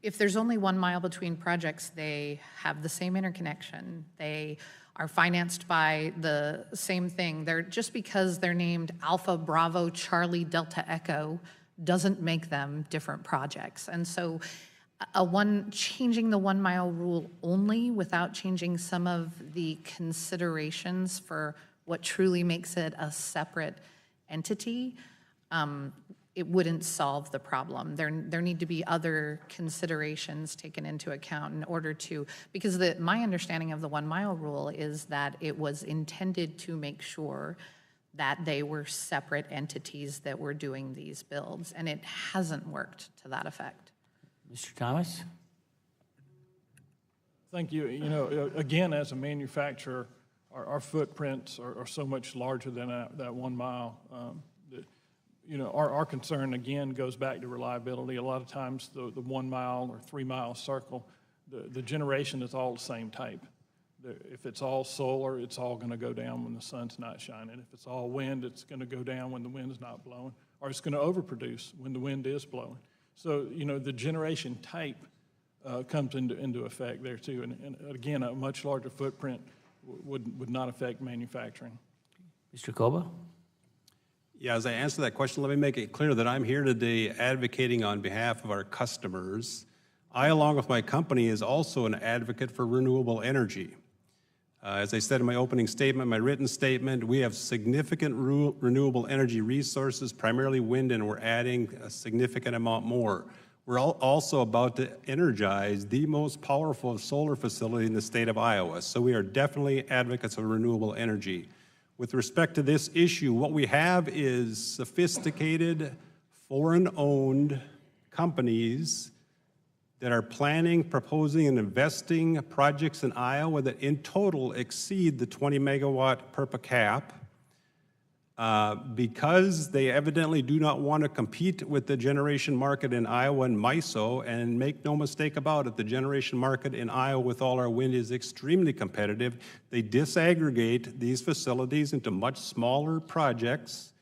[SPEAKER 6] if there's only 1 mile between projects, they have the same interconnection. They are financed by the same thing. Just because they're named Alpha, Bravo, Charlie, Delta, Echo doesn't make them different projects. And so changing the 1 mile rule only without changing some of the considerations for what truly makes it a separate entity, it wouldn't solve the problem. There need to be other considerations taken into account in order to, because my understanding of the 1 mile rule is that it was intended to make sure that they were separate entities that were doing these builds, and it hasn't worked to that effect.
[SPEAKER 1] Mr. Thomas?
[SPEAKER 5] Thank you. You know, again, as a manufacturer, our footprints are so much larger than that 1 mile. You know, our concern, again, goes back to reliability. A lot of times the 1 mile or 3 mile circle, the generation is all the same type. If it's all solar, it's all going to go down when the sun's not shining. If it's all wind, it's going to go down when the wind's not blowing, or it's going to overproduce when the wind is blowing. So, you know, the generation type comes into effect there too. And again, a much larger footprint would not affect manufacturing.
[SPEAKER 1] Mr. Koba?
[SPEAKER 7] Yeah, as I answer that question, let me make it clear that I'm here today advocating on behalf of our customers. I, along with my company, is also an advocate for renewable energy. As I said in my opening statement, my written statement, we have significant renewable energy resources, primarily wind, and we're adding a significant amount more. We're also about to energize the most powerful solar facility in the state of Iowa, so we are definitely advocates of renewable energy. With respect to this issue, what we have is sophisticated, foreign-owned companies that are planning, proposing, and investing projects in Iowa that in total exceed the 20-megawatt PURPA cap. Because they evidently do not want to compete with the generation market in Iowa and MISO, and make no mistake about it, the generation market in Iowa with all our wind is extremely competitive. They disaggregate these facilities into much smaller projects,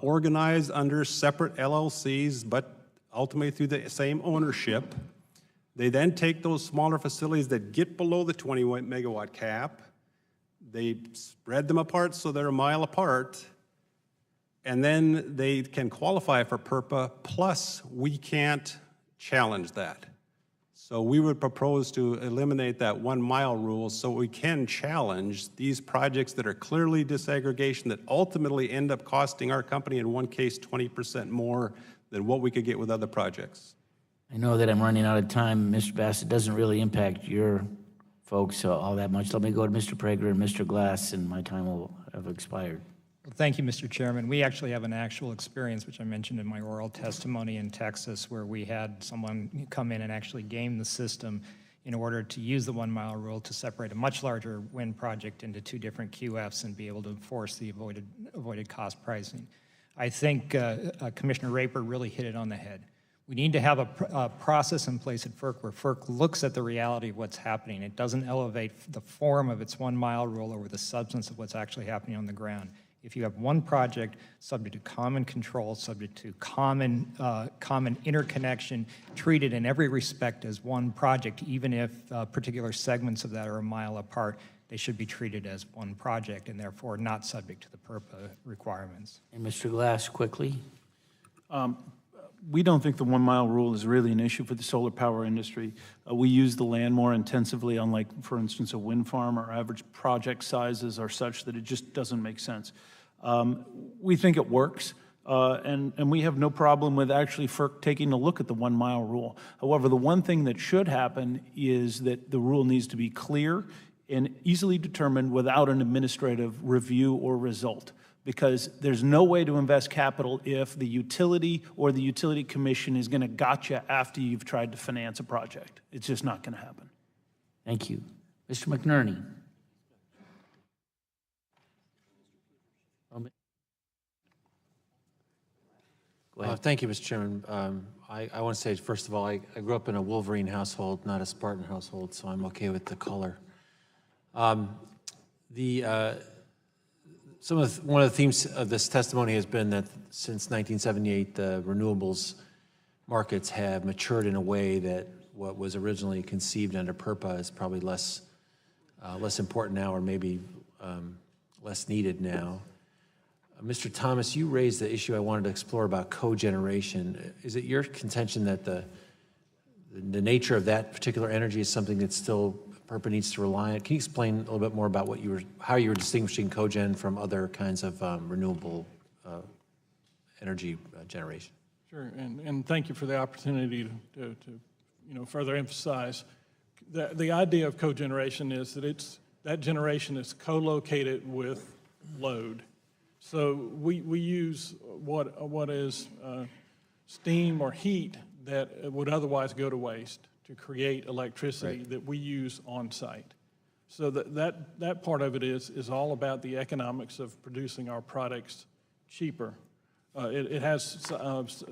[SPEAKER 7] organized under separate LLCs, but ultimately through the same ownership. They then take those smaller facilities that get below the 20 megawatt cap, they spread them apart so they're a mile apart, and then they can qualify for PURPA, plus we can't challenge that. So we would propose to eliminate that 1 mile rule so we can challenge these projects that are clearly disaggregation that ultimately end up costing our company in one case 20% more than what we could get with other projects.
[SPEAKER 1] I know that I'm running out of time. Mr. Bassett doesn't really impact your folks all that much. Let me go to Mr. Prager and Mr. Glass, and my time will have expired.
[SPEAKER 4] Thank you, Mr. Chairman. We actually have an actual experience, which I mentioned in my oral testimony in Texas, where we had someone come in and actually game the system in order to use the 1 mile rule to separate a much larger wind project into 2 different QFs and be able to enforce the avoided cost pricing. I think Commissioner Rayburn really hit it on the head. We need to have a process in place at FERC where FERC looks at the reality of what's happening. It doesn't elevate the form of its 1 mile rule over the substance of what's actually happening on the ground. If you have one project subject to common control, subject to common interconnection, treated in every respect as one project, even if particular segments of that are a mile apart, they should be treated as one project and therefore not subject to the PURPA requirements.
[SPEAKER 1] And Mr. Glass, quickly.
[SPEAKER 5] We don't think the 1 mile rule is really an issue for the solar power industry. We use the land more intensively, unlike, for instance, a wind farm. Our average project sizes are such that it just doesn't make sense. We think it works, and we have no problem with actually FERC taking a look at the 1 mile rule. However, the one thing that should happen is that the rule needs to be clear and easily determined without an administrative review or result, because there's no way to invest capital if the utility or the utility commission is going to gotcha after you've tried to finance a project. It's just not going to happen.
[SPEAKER 1] Thank you. Mr. McNerney. Go ahead.
[SPEAKER 9] Thank you, Mr. Chairman. I want to say, first of all, I grew up in a Wolverine household, not a Spartan household, so I'm okay with the color. One of the themes of this testimony has been that since 1978, the renewables markets have matured in a way that what was originally conceived under PURPA is probably less important now, or maybe less needed now. Mr. Thomas, you raised the issue I wanted to explore about cogeneration. Is it your contention that the nature of that particular energy is something that still PURPA needs to rely on? Can you explain a little bit more about how you were distinguishing cogen from other kinds of renewable energy generation?
[SPEAKER 5] Sure, and thank you for the opportunity to further emphasize the idea of cogeneration is that that generation is co-located with load. So we use what is steam or heat that would otherwise go to waste to create electricity that we use on site. So that part of it is all about the economics of producing our products cheaper. It has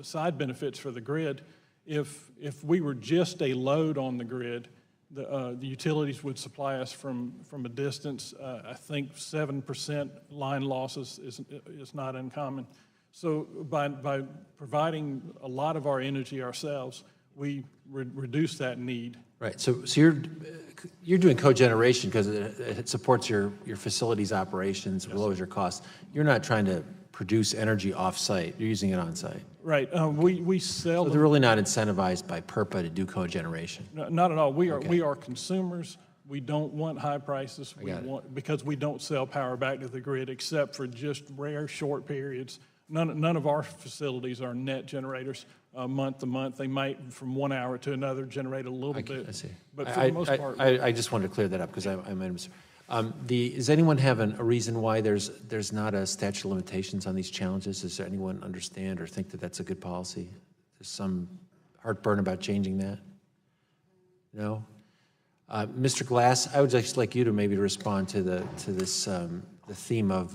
[SPEAKER 5] side benefits for the grid. If we were just a load on the grid, the utilities would supply us from a distance. I think 7% line losses is not uncommon. So by providing a lot of our energy ourselves, we reduce that need.
[SPEAKER 9] Right, so you're doing cogeneration because it supports your facilities operations, lowers your costs. You're not trying to produce energy off-site, you're using it on-site.
[SPEAKER 5] Right, we sell.
[SPEAKER 9] So they're really not incentivized by PURPA to do cogeneration?
[SPEAKER 5] No, not at all. We are consumers. We don't want high prices. Because we don't sell power back to the grid except for just rare short periods. None of our facilities are net generators month to month. They might, from 1 hour to another, generate a little bit.
[SPEAKER 9] I see.
[SPEAKER 5] But for the most part,
[SPEAKER 9] I just wanted to clear that up because I might have does anyone have a reason why there's not a statute of limitations on these challenges? Does anyone understand or think that that's a good policy? There's some heartburn about changing that? No? Mr. Glass, I would just like you to maybe respond to this the theme of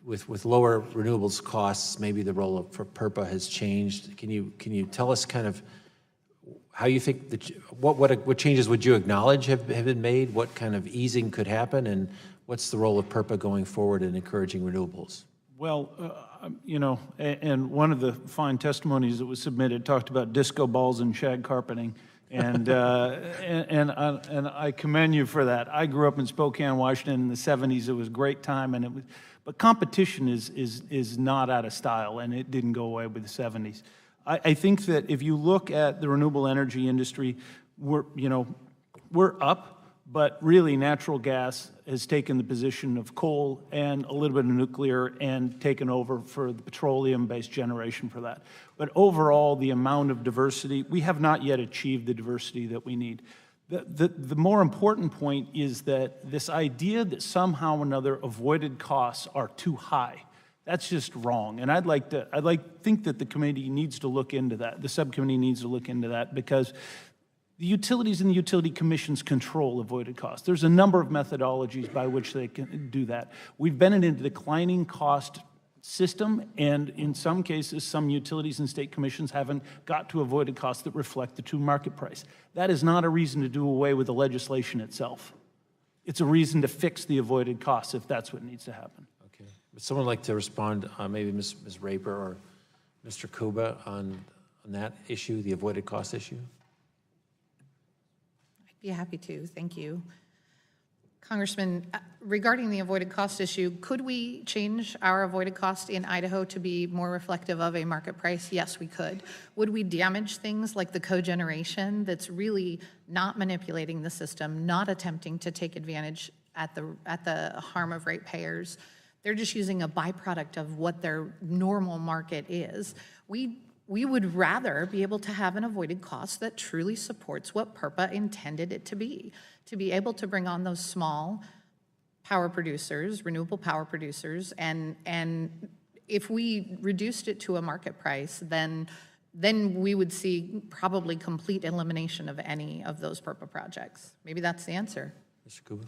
[SPEAKER 9] with lower renewables costs, maybe the role of PURPA has changed. Can you tell us kind of how you think what changes would you acknowledge have been made? What kind of easing could happen, and what's the role of PURPA going forward in encouraging renewables?
[SPEAKER 5] well, you know, and one of the fine testimonies that was submitted talked about disco balls and shag carpeting. And I commend you for that. I grew up in Spokane, Washington in the 70s. It was a great time, and but competition is not out of style, and it didn't go away with the 70s. I think that if you look at the renewable energy industry, we're up, but really natural gas has taken the position of coal and a little bit of nuclear and taken over for the petroleum-based generation for that. But overall, the amount of diversity, we have not yet achieved the diversity that we need. The more important point is that this idea that somehow or another avoided costs are too high, that's just wrong. And I'd think that the committee needs to look into that. The subcommittee needs to look into that, because the utilities and the utility commissions control avoided costs. There's a number of methodologies by which they can do that. We've been in a declining cost system, and in some cases, some utilities and state commissions haven't got to avoided costs that reflect the true market price. That is not a reason to do away with the legislation itself. It's a reason to fix the avoided costs if that's what needs to happen.
[SPEAKER 9] Okay. Would someone like to respond, maybe Ms. Rayburn or Mr. Kuba, on that issue, the avoided cost issue?
[SPEAKER 6] I'd be happy to. Thank you. Congressman, regarding the avoided cost issue, could we change our avoided cost in Idaho to be more reflective of a market price? Yes, we could. Would we damage things like the cogeneration that's really not manipulating the system, not attempting to take advantage at the harm of ratepayers? They're just using a byproduct of what their normal market is. We would rather be able to have an avoided cost that truly supports what PURPA intended it to be able to bring on those small power producers, renewable power producers, and if we reduced it to a market price, then we would see probably complete elimination of any of those PURPA projects. Maybe that's the answer.
[SPEAKER 9] Mr. Kuba?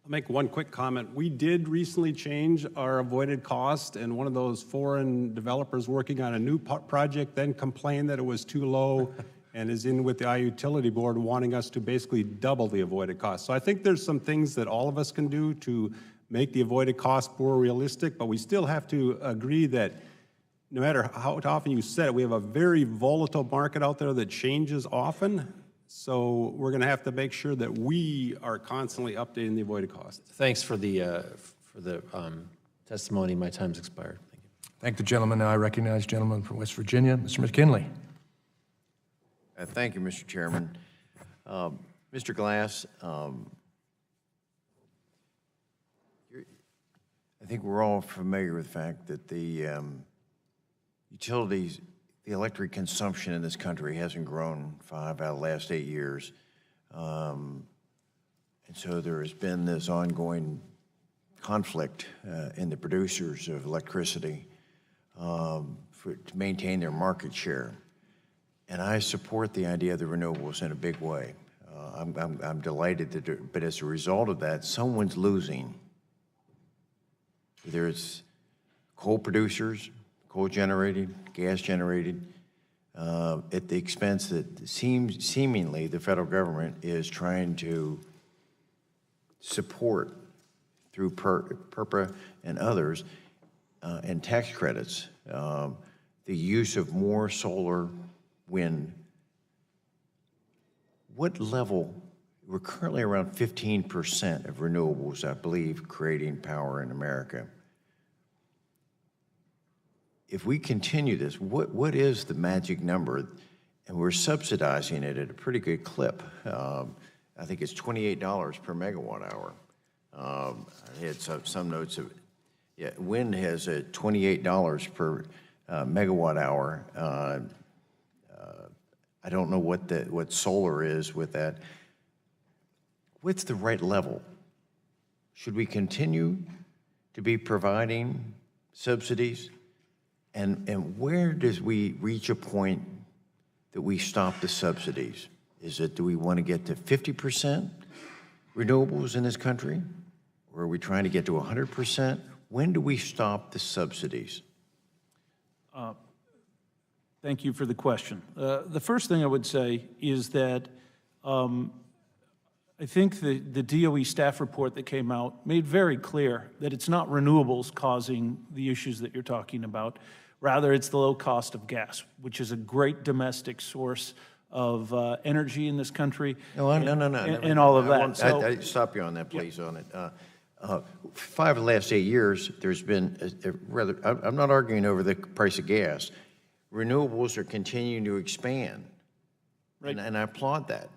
[SPEAKER 7] I'll make one quick comment. We did recently change our avoided cost, and one of those foreign developers working on a new project then complained that it was too low and is in with the iUtility Board wanting us to basically double the avoided cost. So I think there's some things that all of us can do to make the avoided cost more realistic, but we still have to agree that no matter how often you set it, we have a very volatile market out there that changes often. So we're going to have to make sure that we are constantly updating the avoided cost.
[SPEAKER 9] Thanks for the testimony. My time's expired. Thank you.
[SPEAKER 10] Thank the gentleman. Now I recognize the gentleman from West Virginia, Mr. McKinley.
[SPEAKER 11] Thank you, Mr. Chairman. Mr. Glass, I think we're all familiar with the fact that the utilities, the electric consumption in this country hasn't grown 5 out of the last 8 years. And so there has been this ongoing conflict in the producers of electricity to maintain their market share. And I support the idea of the renewables in a big way. I'm delighted to do it, but as a result of that, someone's losing. Whether it's coal producers, coal generated, gas generated, at the expense that seemingly the federal government is trying to support through PURPA and others, and tax credits, the use of more solar, wind. What level, we're currently around 15% of renewables, I believe, creating power in America. If we continue this, what is the magic number? And we're subsidizing it at a pretty good clip. I think it's $28 per megawatt hour. I had some notes of, yeah, wind has a $28 per megawatt hour. I don't know what solar is with that. What's the right level? Should we continue to be providing subsidies? And where does we reach a point that we stop the subsidies? Do we want to get to 50% renewables in this country? Or are we trying to get to 100%? When do we stop the subsidies?
[SPEAKER 5] Thank you for the question. The first thing I would say is that I think the DOE staff report that came out made very clear that it's not renewables causing the issues that you're talking about. Rather, it's the low cost of gas, which is a great domestic source of energy in this country.
[SPEAKER 11] No,
[SPEAKER 5] and all of that.
[SPEAKER 11] I stop you on that, please, on it. 5 of the last 8 years, there's been I'm not arguing over the price of gas. Renewables are continuing to expand, right. And I applaud that.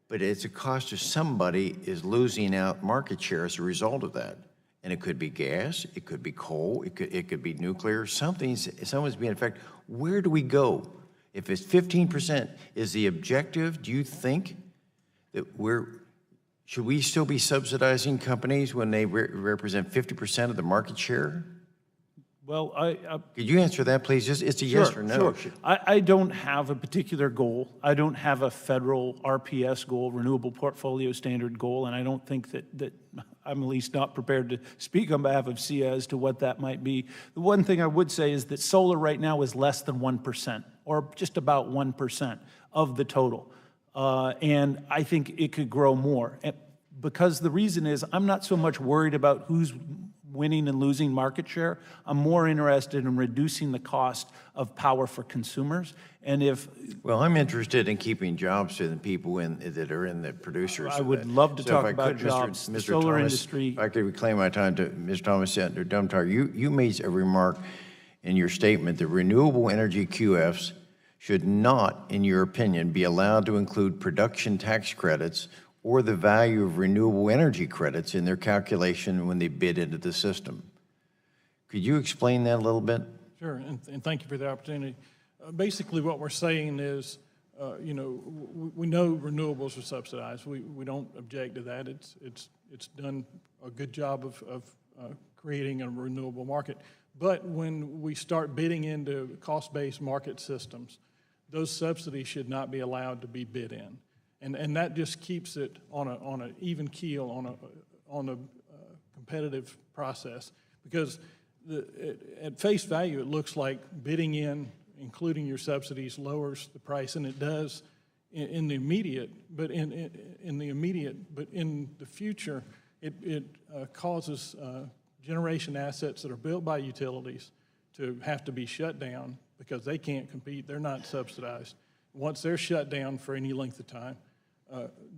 [SPEAKER 11] But it's a cost of somebody is losing out market share as a result of that. And it could be gas, it could be coal, it could be nuclear, someone's being affected. Where do we go? If it's 15% is the objective, do you think that should we still be subsidizing companies when they represent 50% of the market share?
[SPEAKER 5] Well,
[SPEAKER 11] could you answer that, please? It's a yes or no.
[SPEAKER 5] Sure. I don't have a particular goal. I don't have a federal RPS goal, Renewable Portfolio Standard goal, and I don't think that I'm at least not prepared to speak on behalf of SEIA as to what that might be. The one thing I would say is that solar right now is less than 1%, or just about 1% of the total. And I think it could grow more. Because the reason is I'm not so much worried about who's winning and losing market share. I'm more interested in reducing the cost of power for consumers. And
[SPEAKER 11] well, I'm interested in keeping jobs to the people that are in the producers.
[SPEAKER 5] I would love to talk about jobs, the solar industry.
[SPEAKER 11] If I could reclaim my time to Mr. Thomas Senator Dumtar, you made a remark in your statement that renewable energy QFs should not, in your opinion, be allowed to include production tax credits or the value of renewable energy credits in their calculation when they bid into the system. Could you explain that a little bit?
[SPEAKER 12] Sure, and thank you for the opportunity. Basically what we're saying is, we know renewables are subsidized. We don't object to that. It's done a good job of creating a renewable market. But when we start bidding into cost-based market systems, those subsidies should not be allowed to be bid in. And that just keeps it on an even keel, on a competitive process. Because at face value, it looks like bidding in, including your subsidies, lowers the price, and it does in the immediate. But in the future, it causes generation assets that are built by utilities to have to be shut down because they can't compete. They're not subsidized. Once they're shut down for any length of time,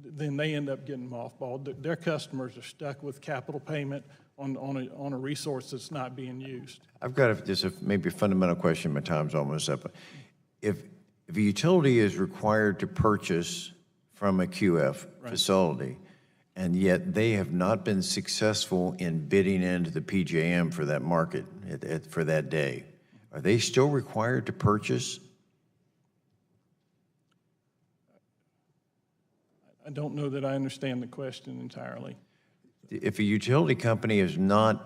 [SPEAKER 12] then they end up getting mothballed. Their customers are stuck with capital payment on a resource that's not being used.
[SPEAKER 11] I've got maybe a fundamental question. My time's almost up. If a utility is required to purchase from a QF facility, and yet they have not been successful in bidding into the PJM for that market for that day, are they still required to purchase?
[SPEAKER 12] I don't know that I understand the question entirely.
[SPEAKER 11] If a utility company is not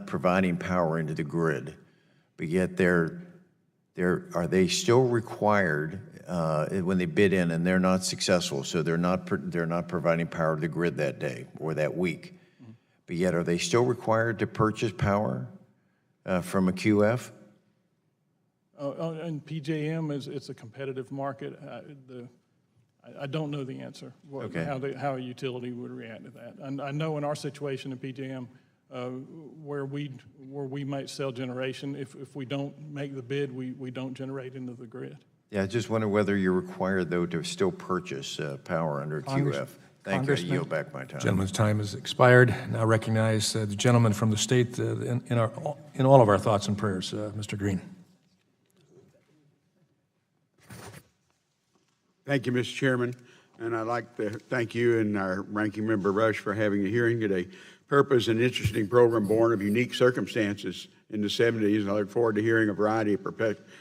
[SPEAKER 11] providing power into the grid, but yet are they still required when they bid in and they're not successful, so they're not providing power to the grid that day or that week, but yet are they still required to purchase power from a QF?
[SPEAKER 12] And PJM it's a competitive market. I don't know the answer, how a utility would react to that. And I know in our situation in PJM, where we might sell generation, if we don't make the bid, we don't generate into the grid.
[SPEAKER 11] Yeah, I just wonder whether you're required, though, to still purchase power under QF. Thank you. I yield back my time.
[SPEAKER 10] Gentleman's time has expired. Now recognize the gentleman from the state in all of our thoughts and prayers, Mr. Green.
[SPEAKER 13] Thank you, Mr. Chairman, and I'd like to thank you and our ranking member Rush for having a hearing today. PURPA is an interesting program born of unique circumstances in the 70s, and I look forward to hearing a variety of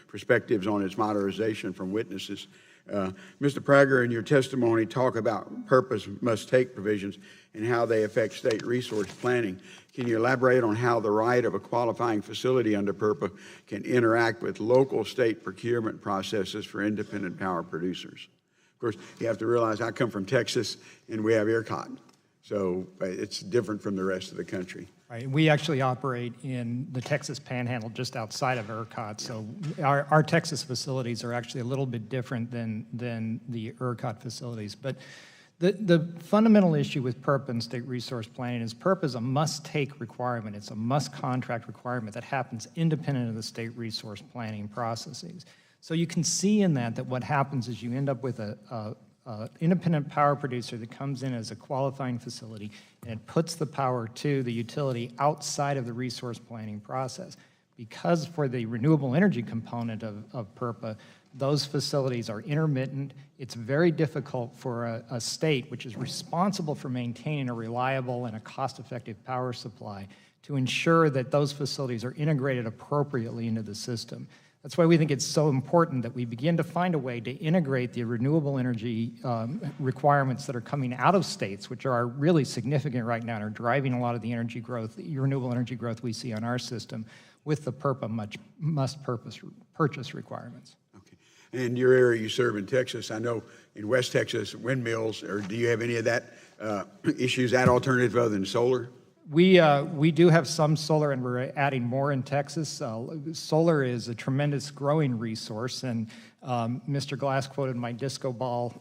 [SPEAKER 13] perspectives on its modernization from witnesses. Mr. Prager, in your testimony, talk about PURPA's must-take provisions and how they affect state resource planning. Can you elaborate on how the right of a qualifying facility under PURPA can interact with local state procurement processes for independent power producers? Of course, you have to realize I come from Texas, and we have ERCOT, so it's different from the rest of the country.
[SPEAKER 4] Right. We actually operate in the Texas Panhandle just outside of ERCOT, so our Texas facilities are actually a little bit different than the ERCOT facilities. But the fundamental issue with PURPA and state resource planning is PURPA is a must-take requirement. It's a must-contract requirement that happens independent of the state resource planning processes. So you can see in that what happens is you end up with a independent power producer that comes in as a qualifying facility, and it puts the power to the utility outside of the resource planning process. Because for the renewable energy component of PURPA, those facilities are intermittent. It's very difficult for a state which is responsible for maintaining a reliable and a cost-effective power supply to ensure that those facilities are integrated appropriately into the system. That's why we think it's so important that we begin to find a way to integrate the renewable energy requirements that are coming out of states, which are really significant right now and are driving a lot of the energy growth, the renewable energy growth we see on our system, with the PURPA must-purchase requirements.
[SPEAKER 13] Okay. In your area you serve in Texas, I know in West Texas, windmills, or do you have any of that issues, that alternative other than solar?
[SPEAKER 4] We do have some solar, and we're adding more in Texas. Solar is a tremendous growing resource, and Mr. Glass quoted my disco ball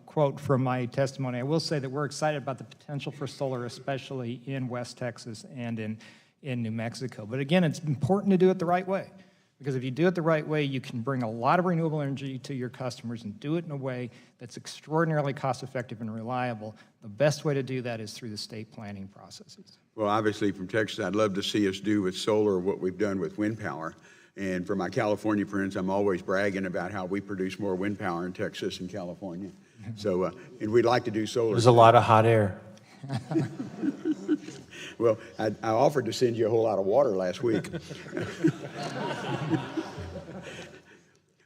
[SPEAKER 4] quote from my testimony. I will say that we're excited about the potential for solar, especially in West Texas and in New Mexico. But again, it's important to do it the right way, because if you do it the right way, you can bring a lot of renewable energy to your customers and do it in a way that's extraordinarily cost-effective and reliable. The best way to do that is through the state planning processes.
[SPEAKER 13] Well, obviously from Texas, I'd love to see us do with solar what we've done with wind power. And for my California friends, I'm always bragging about how we produce more wind power in Texas and California. So, and we'd like to do solar.
[SPEAKER 9] There's a lot of hot air.
[SPEAKER 13] Well, I offered to send you a whole lot of water last week.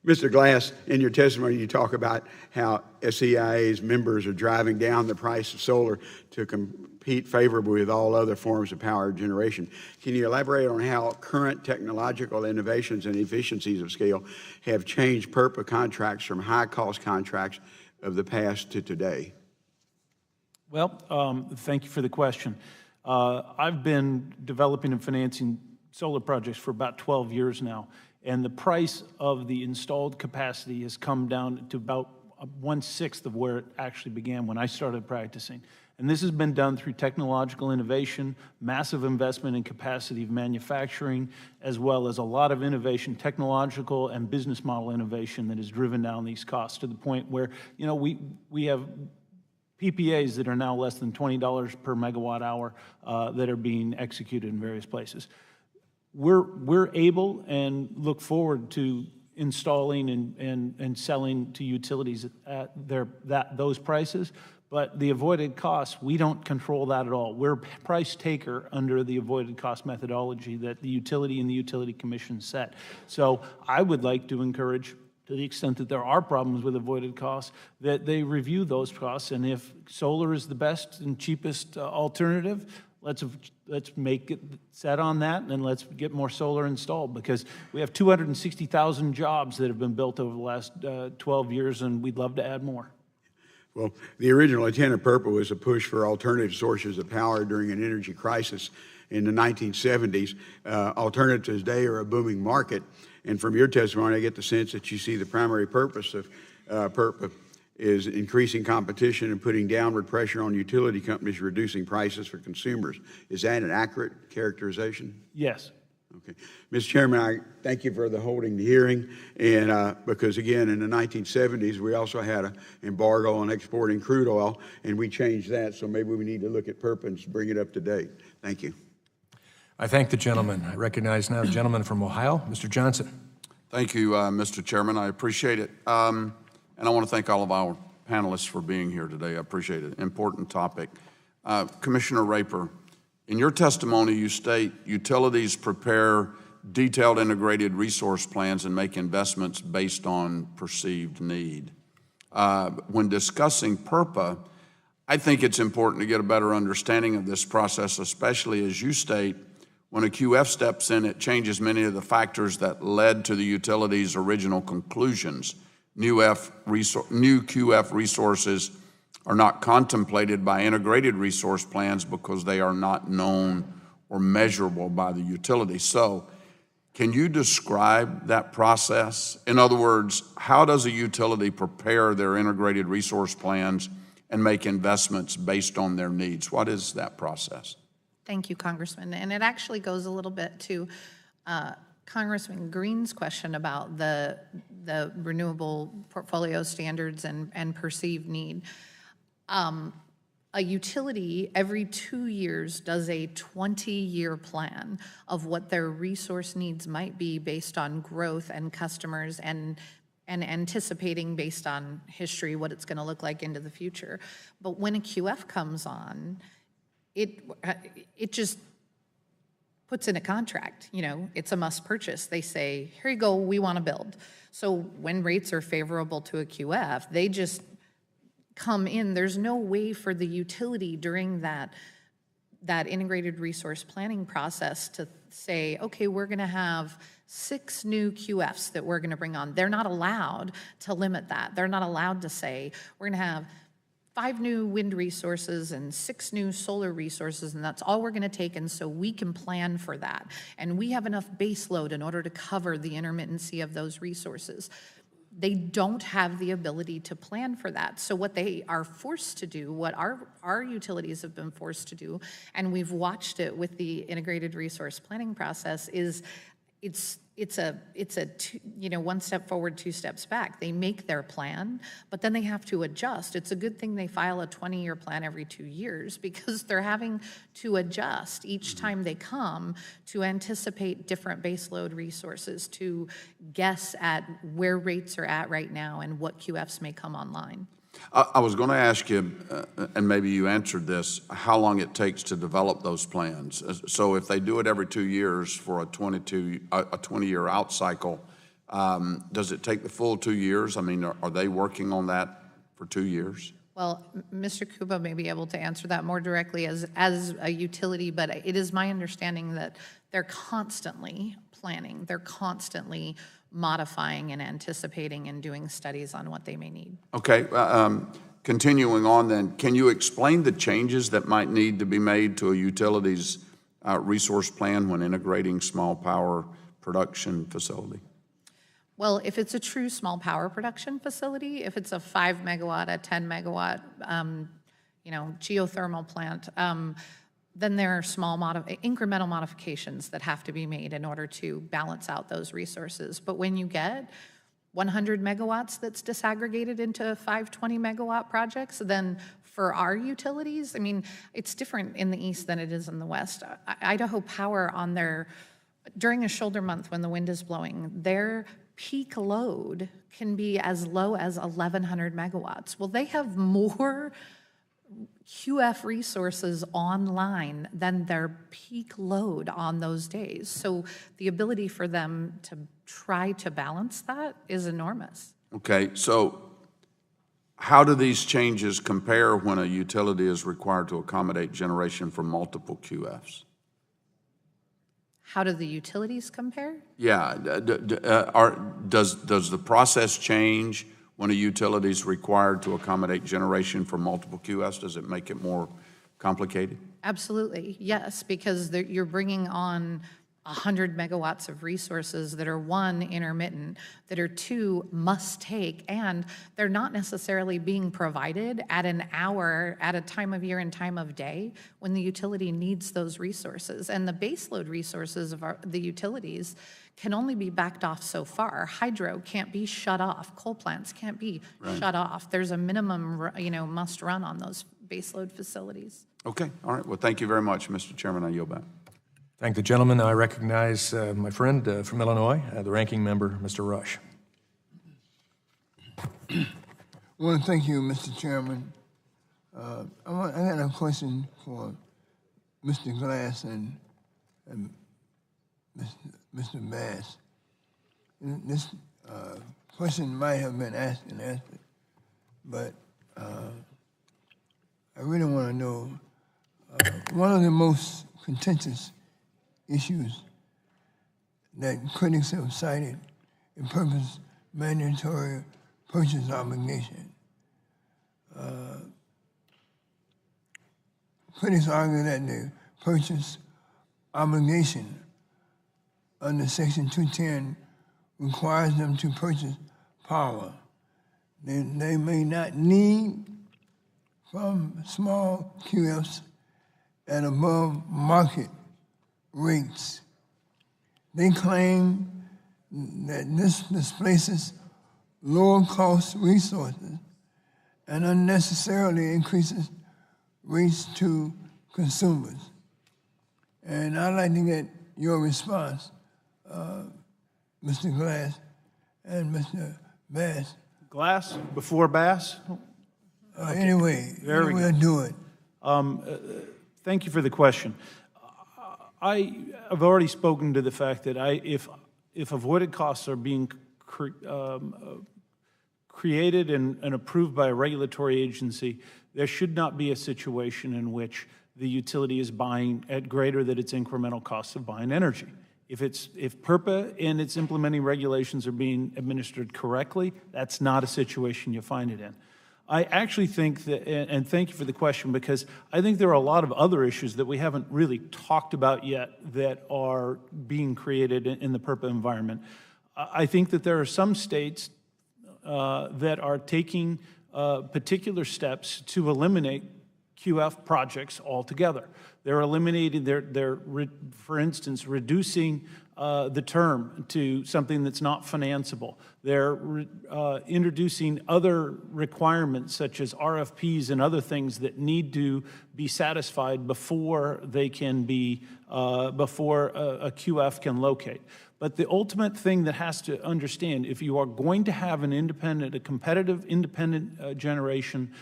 [SPEAKER 13] Mr. Glass, in your testimony, you talk about how SEIA's members are driving down the price of solar to compete favorably with all other forms of power generation. Can you elaborate on how current technological innovations and efficiencies of scale have changed PURPA contracts from high-cost contracts of the past to today?
[SPEAKER 5] Well, thank you for the question. I've been developing and financing solar projects for about 12 years now, and the price of the installed capacity has come down to about 1/6 of where it actually began when I started practicing. And this has been done through technological innovation, massive investment in capacity of manufacturing, as well as a lot of innovation, technological and business model innovation that has driven down these costs to the point where, you know, we have PPAs that are now less than $20 per megawatt hour that are being executed in various places. We're able and look forward to installing and selling to utilities at those prices, but the avoided costs, we don't control that at all. We're price taker under the avoided cost methodology that the utility and the Utility Commission set. So I would like to encourage, to the extent that there are problems with avoided costs, that they review those costs, and if solar is the best and cheapest alternative, let's make it set on that, and let's get more solar installed, because we have 260,000 jobs that have been built over the last 12 years, and we'd love to add more.
[SPEAKER 13] Well, the original intent of PURPA was a push for alternative sources of power during an energy crisis in the 1970s. Alternatives today are a booming market, and from your testimony, I get the sense that you see the primary purpose of PURPA is increasing competition and putting downward pressure on utility companies, reducing prices for consumers. Is that an accurate characterization?
[SPEAKER 5] Yes.
[SPEAKER 13] Okay. Mr. Chairman, I thank you for holding the hearing, and because again, in the 1970s, we also had an embargo on exporting crude oil, and we changed that, so maybe we need to look at PURPA and bring it up to date. Thank you.
[SPEAKER 10] I thank the gentleman. I recognize now the gentleman from Ohio, Mr. Johnson.
[SPEAKER 14] Thank you, Mr. Chairman. I appreciate it. And I want to thank all of our panelists for being here today. I appreciate it. Important topic. Commissioner Rayburn, in your testimony, you state utilities prepare detailed integrated resource plans and make investments based on perceived need. When discussing PURPA, I think it's important to get a better understanding of this process, especially as you state, when a QF steps in, it changes many of the factors that led to the utility's original conclusions. New QF resources are not contemplated by integrated resource plans because they are not known or measurable by the utility. So, can you describe that process? In other words, how does a utility prepare their integrated resource plans and make investments based on their needs? What is that process?
[SPEAKER 6] Thank you, Congressman. And it actually goes a little bit to Congressman Green's question about the renewable portfolio standards and perceived need. A utility every 2 years does a 20-year plan of what their resource needs might be based on growth and customers and anticipating based on history what it's going to look like into the future. But when a QF comes on, it just puts in a contract, you know, it's a must purchase. They say, here you go, we want to build. So when rates are favorable to a QF, they just come in. There's no way for the utility during that integrated resource planning process to say, okay, we're going to have 6 new QFs that we're going to bring on. They're not allowed to limit that. They're not allowed to say, we're going to have 5 new wind resources and 6 new solar resources, and that's all we're going to take, and so we can plan for that. And we have enough base load in order to cover the intermittency of those resources. They don't have the ability to plan for that. So what they are forced to do, what our utilities have been forced to do, and we've watched it with the integrated resource planning process, is it's a one step forward, 2 steps back. They make their plan, but then they have to adjust. It's a good thing they file a 20-year plan every 2 years because they're having to adjust each time they come to anticipate different baseload resources, to guess at where rates are at right now and what QFs may come online.
[SPEAKER 14] I was going to ask you, and maybe you answered this, how long it takes to develop those plans. So if they do it every 2 years for a 20-year out cycle, does it take the full 2 years? I mean, are they working on that for 2 years?
[SPEAKER 6] Well, Mr. Kuba may be able to answer that more directly as a utility, but it is my understanding that they're constantly planning. They're constantly modifying and anticipating and doing studies on what they may need.
[SPEAKER 14] Okay, continuing on then, can you explain the changes that might need to be made to a utility's resource plan when integrating small power production facility?
[SPEAKER 6] Well, if it's a true small power production facility, if it's a 5 megawatt, a 10 megawatt, geothermal plant, then there are small incremental modifications that have to be made in order to balance out those resources. But when you get 100 megawatts that's disaggregated into 5 20 megawatt projects, then for our utilities, I mean, it's different in the east than it is in the west. Idaho Power during a shoulder month when the wind is blowing, their peak load can be as low as 1,100 megawatts. Well, they have more QF resources online than their peak load on those days. So the ability for them to try to balance that is enormous.
[SPEAKER 14] Okay, so how do these changes compare when a utility is required to accommodate generation from multiple QFs?
[SPEAKER 6] How do the utilities compare?
[SPEAKER 14] Yeah, does the process change when a utility is required to accommodate generation for multiple QFs? Does it make it more complicated?
[SPEAKER 6] Absolutely, yes, because you're bringing on 100 megawatts of resources that are, one, intermittent, that are, two, must take, and they're not necessarily being provided at an hour, at a time of year and time of day when the utility needs those resources. And the baseload resources of the utilities can only be backed off so far. Hydro can't be shut off. Coal plants can't be shut off. There's a minimum, must run on those baseload facilities.
[SPEAKER 14] Okay, all right. Well, thank you very much, Mr. Chairman. I yield back.
[SPEAKER 10] Thank the gentleman. I recognize my friend from Illinois, the ranking member, Mr. Rush.
[SPEAKER 15] I want to thank you, Mr. Chairman. I got a question for Mr. Glass and Mr. Bass. This question might have been asked and answered, but I really want to know, one of the most contentious issues that critics have cited in PURPA's mandatory purchase obligation. Critics argue that the purchase obligation under Section 210 requires them to purchase power they may not need from small QFs at above market rates. They claim that this displaces lower cost resources and unnecessarily increases rates to consumers. And I'd like to get your response, Mr. Glass and Mr. Bass.
[SPEAKER 5] Glass before Bass?
[SPEAKER 15] Anyway, we'll do it.
[SPEAKER 5] Thank you for the question. I have already spoken to the fact that if avoided costs are being created and approved by a regulatory agency, there should not be a situation in which the utility is buying at greater than its incremental cost of buying energy. If PURPA and its implementing regulations are being administered correctly, that's not a situation you find it in. I actually think that, and thank you for the question, because I think there are a lot of other issues that we haven't really talked about yet that are being created in the PURPA environment. I think that there are some states that are taking particular steps to eliminate QF projects altogether. They're eliminating, for instance, reducing the term to something that's not financeable. They're introducing other requirements such as RFPs and other things that need to be satisfied before they can be, before a QF can locate. But the ultimate thing that has to understand, if you are going to have an independent, a competitive independent generation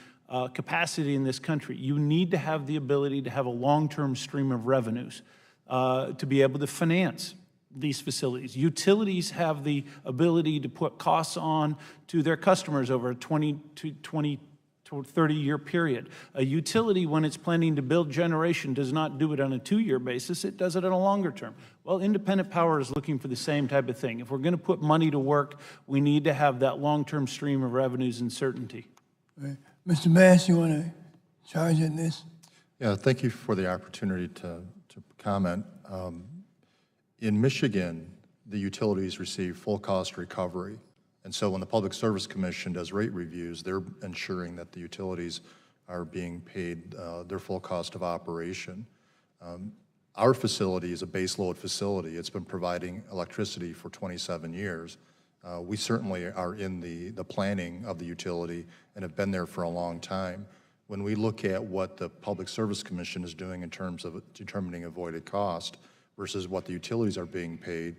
[SPEAKER 5] capacity in this country, you need to have the ability to have a long-term stream of revenues to be able to finance these facilities. Utilities have the ability to put costs on to their customers over a 20 to 30-year period. A utility, when it's planning to build generation, does not do it on a 2-year basis, it does it on a longer term. Well, independent power is looking for the same type of thing. If we're going to put money to work, we need to have that long-term stream of revenues and certainty.
[SPEAKER 15] Right. Mr. Bass, you want to charge in this?
[SPEAKER 8] Yeah, thank you for the opportunity to comment. In Michigan, the utilities receive full cost recovery. And so when the Public Service Commission does rate reviews, they're ensuring that the utilities are being paid their full cost of operation. Our facility is a base load facility. It's been providing electricity for 27 years. We certainly are in the planning of the utility and have been there for a long time. When we look at what the Public Service Commission is doing in terms of determining avoided cost versus what the utilities are being paid,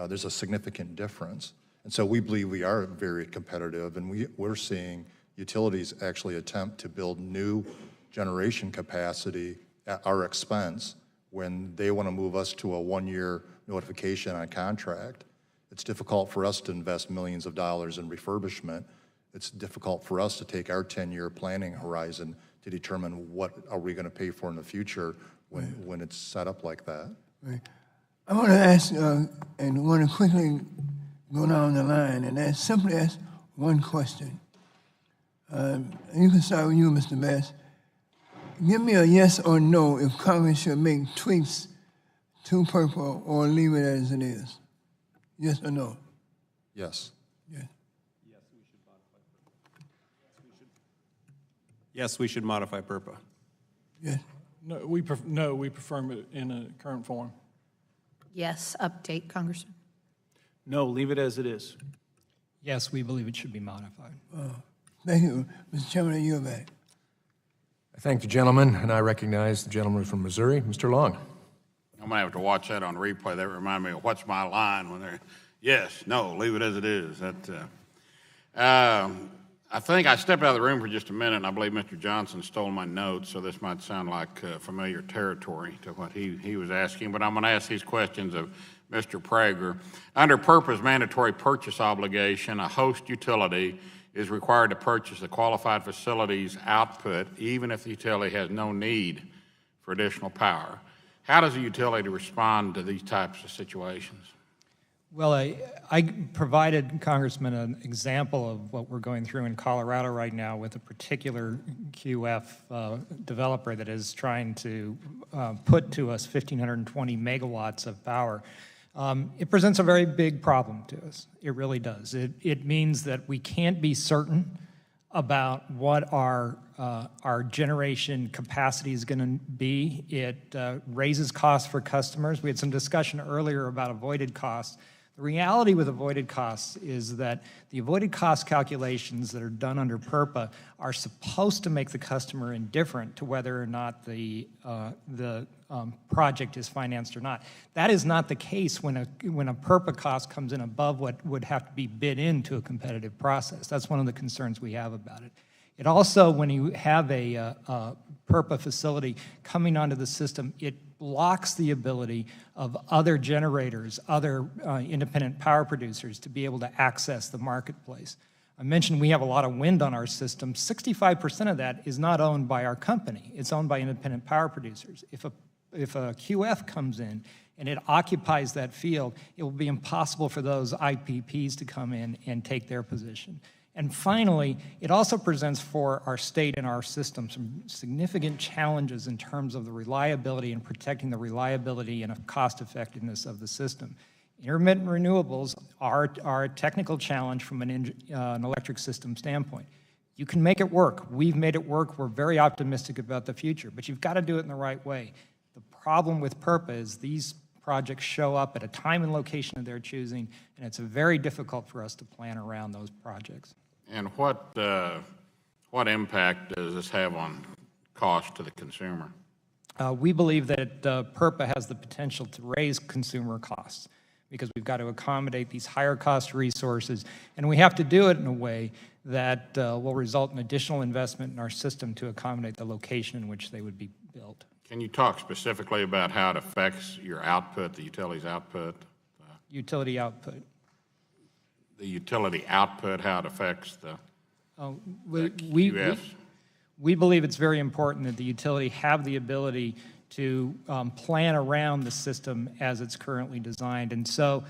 [SPEAKER 8] there's a significant difference. And so we believe we are very competitive, and we're seeing utilities actually attempt to build new generation capacity at our expense when they want to move us to a 1-year notification on contract. It's difficult for us to invest millions of dollars in refurbishment. It's difficult for us to take our 10-year planning horizon to determine what are we going to pay for in the future when it's set up like that.
[SPEAKER 15] Right. I want to ask, and want to quickly go down the line, and simply ask one question. You can start with you, Mr. Bass. Give me a yes or no if Congress should make tweaks to PURPA or leave it as it is. Yes or no?
[SPEAKER 8] Yes.
[SPEAKER 15] Yes.
[SPEAKER 7] Yes, we should modify PURPA.
[SPEAKER 15] Yes.
[SPEAKER 12] No, we prefer it in a current form.
[SPEAKER 6] Yes, update, Congressman.
[SPEAKER 5] No, leave it as it is.
[SPEAKER 4] Yes, we believe it should be modified.
[SPEAKER 15] Thank you. Mr. Chairman, you're back.
[SPEAKER 10] I thank the gentleman, and I recognize the gentleman from Missouri, Mr. Long.
[SPEAKER 16] I'm gonna have to watch that on replay. That remind me of what's my line when they're, yes, no, leave it as it is. I think I stepped out of the room for just a minute, and I believe Mr. Johnson stole my notes, so this might sound like familiar territory to what he was asking, but I'm gonna ask these questions of Mr. Prager. Under PURPA's mandatory purchase obligation, a host utility is required to purchase the qualified facility's output, even if the utility has no need for additional power. How does a utility respond to these types of situations?
[SPEAKER 4] Well, I provided Congressman an example of what we're going through in Colorado right now with a particular QF developer that is trying to put to us 1,520 megawatts of power. It presents a very big problem to us. It really does. It means that we can't be certain about what our generation capacity is going to be. It raises costs for customers. We had some discussion earlier about avoided costs. The reality with avoided costs is that the avoided cost calculations that are done under PURPA are supposed to make the customer indifferent to whether or not the project is financed or not. That is not the case when a PURPA cost comes in above what would have to be bid into a competitive process. That's one of the concerns we have about it. It also, when you have a PURPA facility coming onto the system, it blocks the ability of other generators, other independent power producers to be able to access the marketplace. I mentioned we have a lot of wind on our system. 65% of that is not owned by our company. It's owned by independent power producers. If a QF comes in and it occupies that field, it will be impossible for those IPPs to come in and take their position. And finally, it also presents for our state and our system some significant challenges in terms of the reliability and protecting the reliability and cost effectiveness of the system. Intermittent renewables are a technical challenge from an electric system standpoint. You can make it work. We've made it work. We're very optimistic about the future, but you've got to do it in the right way. The problem with PURPA is these projects show up at a time and location of their choosing, and it's very difficult for us to plan around those projects.
[SPEAKER 16] And what impact does this have on cost to the consumer?
[SPEAKER 4] We believe that PURPA has the potential to raise consumer costs because we've got to accommodate these higher cost resources, and we have to do it in a way that will result in additional investment in our system to accommodate the location in which they would be built.
[SPEAKER 16] Can you talk specifically about how it affects your output, the utility's output?
[SPEAKER 4] Utility output.
[SPEAKER 16] The utility output, how it affects the
[SPEAKER 4] QFs? We believe it's very important that the utility have the ability to plan around the system as it's currently designed. And so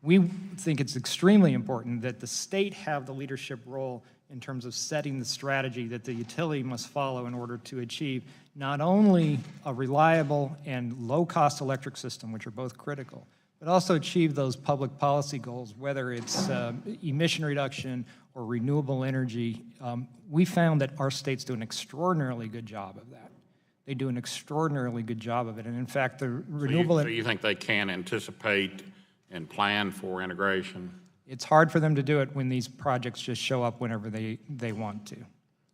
[SPEAKER 4] we think it's extremely important that the state have the leadership role in terms of setting the strategy that the utility must follow in order to achieve not only a reliable and low-cost electric system, which are both critical, but also achieve those public policy goals, whether it's emission reduction or renewable energy. We found that our states do an extraordinarily good job of that. They do an extraordinarily good job of it. And in fact, the renewable...
[SPEAKER 16] So you think they can anticipate and plan for integration?
[SPEAKER 4] It's hard for them to do it when these projects just show up whenever they want to.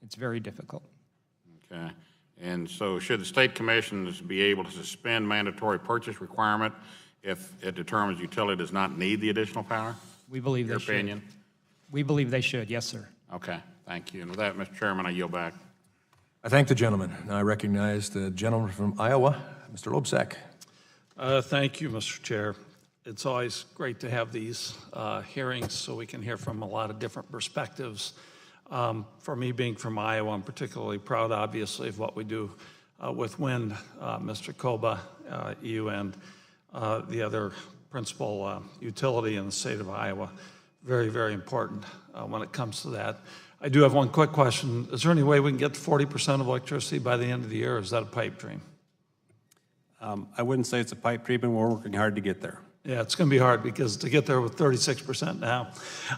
[SPEAKER 4] It's very difficult.
[SPEAKER 16] Okay. And so should the state commissions be able to suspend mandatory purchase requirement if it determines utility does not need the additional power?
[SPEAKER 4] We believe they should.
[SPEAKER 16] Your opinion?
[SPEAKER 4] We believe they should, yes, sir.
[SPEAKER 16] Okay, thank you. And with that, Mr. Chairman, I yield back.
[SPEAKER 10] I thank the gentleman. Now I recognize the gentleman from Iowa, Mr. Lobsack.
[SPEAKER 17] Thank you, Mr. Chair. It's always great to have these hearings so we can hear from a lot of different perspectives. For me, being from Iowa, I'm particularly proud, obviously, of what we do with wind. Mr. Koba, you and the other principal utility in the state of Iowa, very, very important when it comes to that. I do have one quick question. Is there any way we can get to 40% of electricity by the end of the year, or is that a pipe dream?
[SPEAKER 7] I wouldn't say it's a pipe dream, and we're working hard to get there.
[SPEAKER 17] Yeah, it's going to be hard because to get there with 36% now.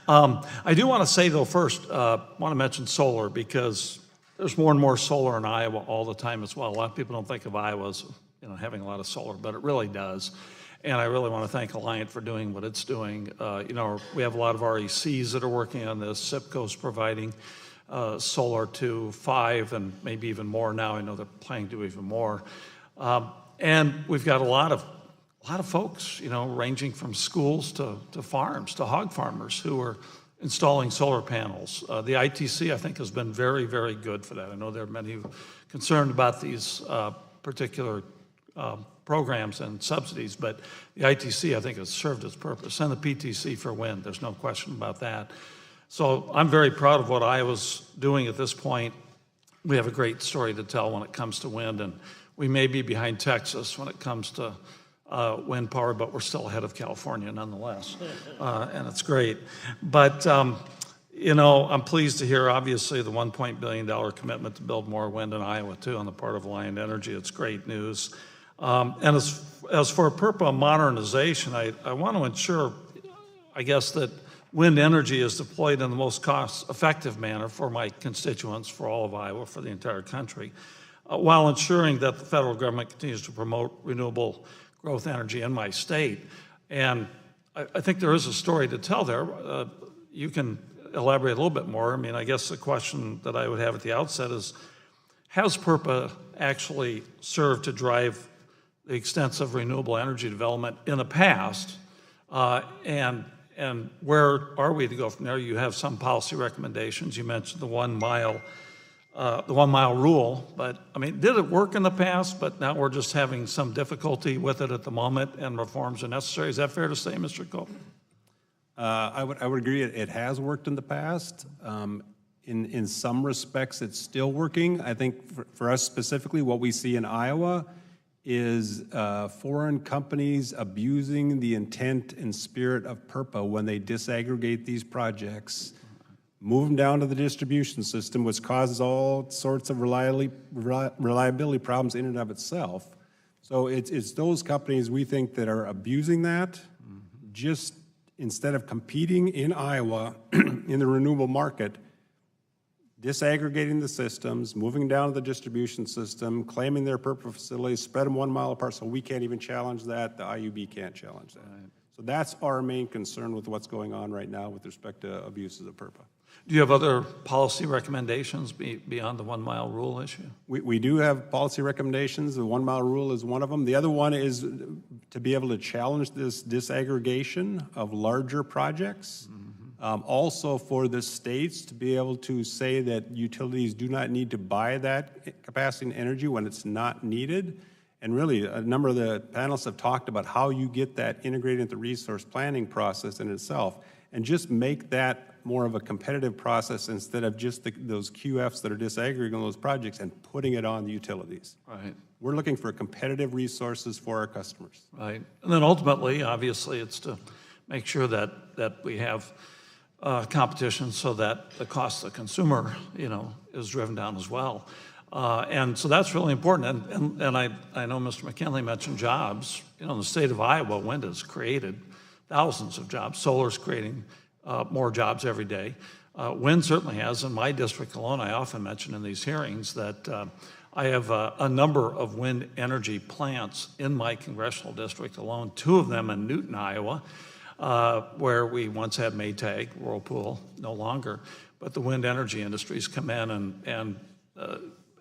[SPEAKER 17] I do want to say, though, first, want to mention solar because there's more and more solar in Iowa all the time as well. A lot of people don't think of Iowa as having a lot of solar, but it really does. And I really want to thank Alliant for doing what it's doing. We have a lot of RECs that are working on this. SIPCO's providing solar to 5 and maybe even more now. I know they're planning to do even more. And we've got a lot of folks, ranging from schools to farms, to hog farmers who are installing solar panels. The ITC, I think, has been very, very good for that. I know there are many concerned about these particular programs and subsidies, but the ITC, I think, has served its purpose, and the PTC for wind. There's no question about that. So I'm very proud of what Iowa's doing at this point. We have a great story to tell when it comes to wind, and we may be behind Texas when it comes to wind power, but we're still ahead of California nonetheless, and it's great. But, I'm pleased to hear, obviously, the $1 billion commitment to build more wind in Iowa, too, on the part of Alliant Energy. It's great news. And as for PURPA modernization, I want to ensure, I guess, that wind energy is deployed in the most cost-effective manner for my constituents, for all of Iowa, for the entire country, while ensuring that the federal government continues to promote renewable growth energy in my state. And I think there is a story to tell there. You can elaborate a little bit more. I mean, I guess the question that I would have at the outset is, has PURPA actually served to drive the extensive renewable energy development in the past? And where are we to go from there? You have some policy recommendations. You mentioned the 1 mile rule, but I mean, did it work in the past, but now we're just having some difficulty with it at the moment and reforms are necessary? Is that fair to say, Mr. Cole?
[SPEAKER 7] I would agree it has worked in the past. In some respects, it's still working. I think for us specifically, what we see in Iowa is foreign companies abusing the intent and spirit of PURPA when they disaggregate these projects, move them down to the distribution system, which causes all sorts of reliability problems in and of itself. So it's those companies we think that are abusing that, just instead of competing in Iowa in the renewable market, disaggregating the systems, moving down to the distribution system, claiming their PURPA facilities, spread them 1 mile apart so we can't even challenge that, the IUB can't challenge that. Right. So that's our main concern with what's going on right now with respect to abuses of PURPA.
[SPEAKER 17] Do you have other policy recommendations beyond the 1 mile rule issue?
[SPEAKER 7] We do have policy recommendations. The 1 mile rule is one of them. The other one is to be able to challenge this disaggregation of larger projects. Also for the states to be able to say that utilities do not need to buy that capacity and energy when it's not needed. And really, a number of the panelists have talked about how you get that integrated into the resource planning process in itself, and just make that more of a competitive process instead of just those QFs that are disaggregating those projects and putting it on the utilities.
[SPEAKER 17] Right.
[SPEAKER 7] We're looking for competitive resources for our customers.
[SPEAKER 17] Right. And then ultimately, obviously, it's to make sure that we have competition so that the cost to the consumer, is driven down as well. And so that's really important. And I know Mr. McKinley mentioned jobs. In the state of Iowa, wind has created thousands of jobs. Solar's creating more jobs every day. Wind certainly has. In my district alone, I often mention in these hearings that I have a number of wind energy plants in my congressional district alone, 2 of them in Newton, Iowa, where we once had Maytag, Whirlpool, no longer. But the wind energy industries come in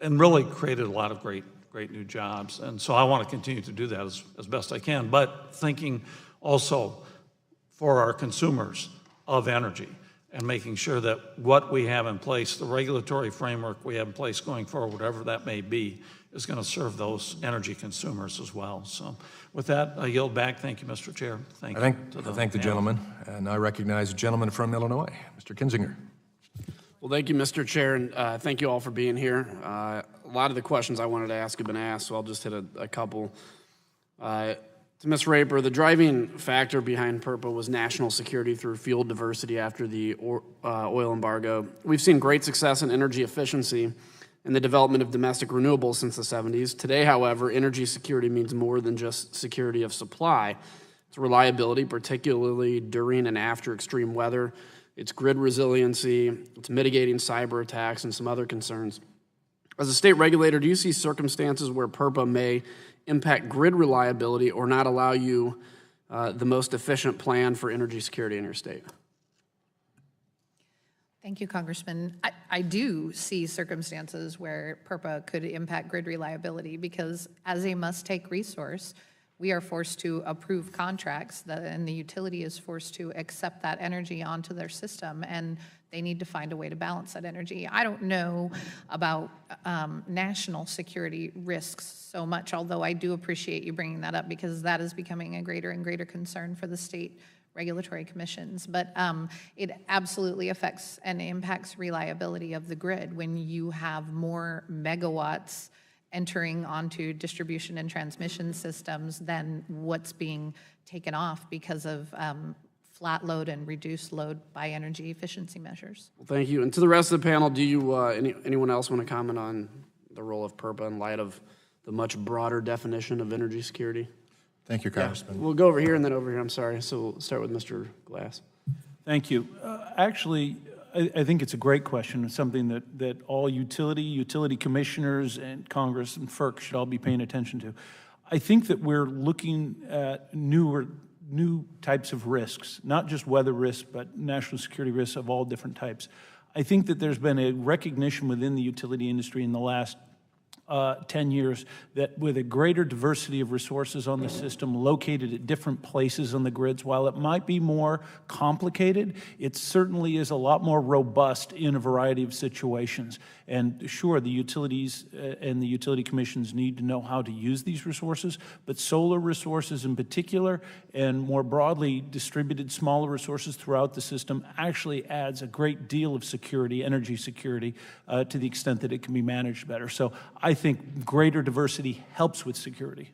[SPEAKER 17] and really created a lot of great new jobs. And so I want to continue to do that as best I can, but thinking also for our consumers of energy and making sure that what we have in place, the regulatory framework we have in place going forward, whatever that may be, is going to serve those energy consumers as well. So with that, I yield back. Thank you, Mr. Chair.
[SPEAKER 10] I thank the gentleman, and I recognize the gentleman from Illinois, Mr. Kinzinger.
[SPEAKER 18] Well, thank you, Mr. Chair, and thank you all for being here. A lot of the questions I wanted to ask have been asked, so I'll just hit a couple. To Ms. Rayburn, the driving factor behind PURPA was national security through fuel diversity after the oil embargo. We've seen great success in energy efficiency and the development of domestic renewables since the 70s. Today, however, energy security means more than just security of supply. It's reliability, particularly during and after extreme weather. It's grid resiliency, it's mitigating cyber attacks, and some other concerns. As a state regulator, do you see circumstances where PURPA may impact grid reliability or not allow you the most efficient plan for energy security in your state?
[SPEAKER 6] Thank you, Congressman. I do see circumstances where PURPA could impact grid reliability because as a must-take resource, we are forced to approve contracts and the utility is forced to accept that energy onto their system, and they need to find a way to balance that energy. I don't know about national security risks so much, although I do appreciate you bringing that up because that is becoming a greater and greater concern for the state regulatory commissions. But it absolutely affects and impacts reliability of the grid when you have more megawatts entering onto distribution and transmission systems than what's being taken off because of flat load and reduced load by energy efficiency measures.
[SPEAKER 18] Well, thank you. And to the rest of the panel, do you anyone else want to comment on the role of PURPA in light of the much broader definition of energy security?
[SPEAKER 8] Thank you, Congressman.
[SPEAKER 18] Yeah. We'll go over here and then over here. I'm sorry. So we'll start with Mr. Glass.
[SPEAKER 5] Thank you. Actually, I think it's a great question. It's something that all utility commissioners and Congress and FERC should all be paying attention to. I think that we're looking at new types of risks, not just weather risks, but national security risks of all different types. I think that there's been a recognition within the utility industry in the last 10 years that with a greater diversity of resources on the system located at different places on the grids, while it might be more complicated, it certainly is a lot more robust in a variety of situations. And sure, the utilities and the utility commissions need to know how to use these resources, but solar resources in particular, and more broadly distributed smaller resources throughout the system actually adds a great deal of security, energy security, to the extent that it can be managed better. So I think greater diversity helps with security.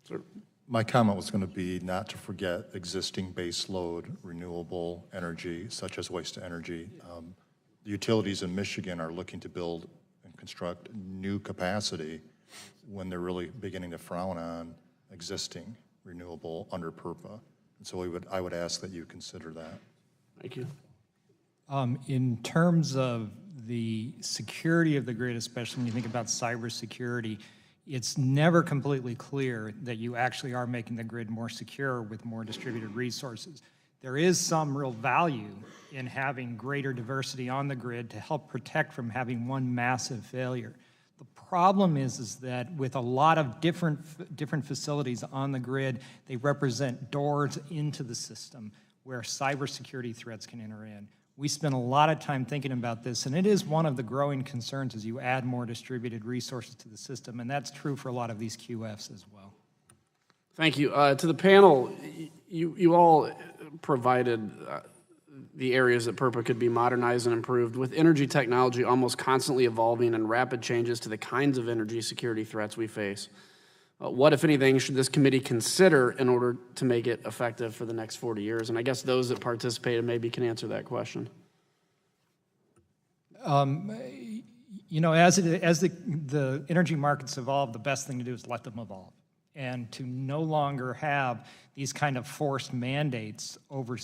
[SPEAKER 18] Sir.
[SPEAKER 8] My comment was going to be not to forget existing base load renewable energy, such as waste to energy. The utilities in Michigan are looking to build and construct new capacity when they're really beginning to frown on existing renewable under PURPA. And so I would ask that you consider that.
[SPEAKER 18] Thank you.
[SPEAKER 4] In terms of the security of the grid, especially when you think about cybersecurity, it's never completely clear that you actually are making the grid more secure with more distributed resources. There is some real value in having greater diversity on the grid to help protect from having one massive failure. The problem is that with a lot of different facilities on the grid, they represent doors into the system where cybersecurity threats can enter in. We spend a lot of time thinking about this, and it is one of the growing concerns as you add more distributed resources to the system, and that's true for a lot of these QFs as well.
[SPEAKER 18] Thank you. To the panel, you all provided the areas that PURPA could be modernized and improved. With energy technology almost constantly evolving and rapid changes to the kinds of energy security threats we face, what, if anything, should this committee consider in order to make it effective for the next 40 years? And I guess those that participated maybe can answer that question.
[SPEAKER 4] You know, as the energy markets evolve, the best thing to do is let them evolve, and to no longer have these kind of forced mandates over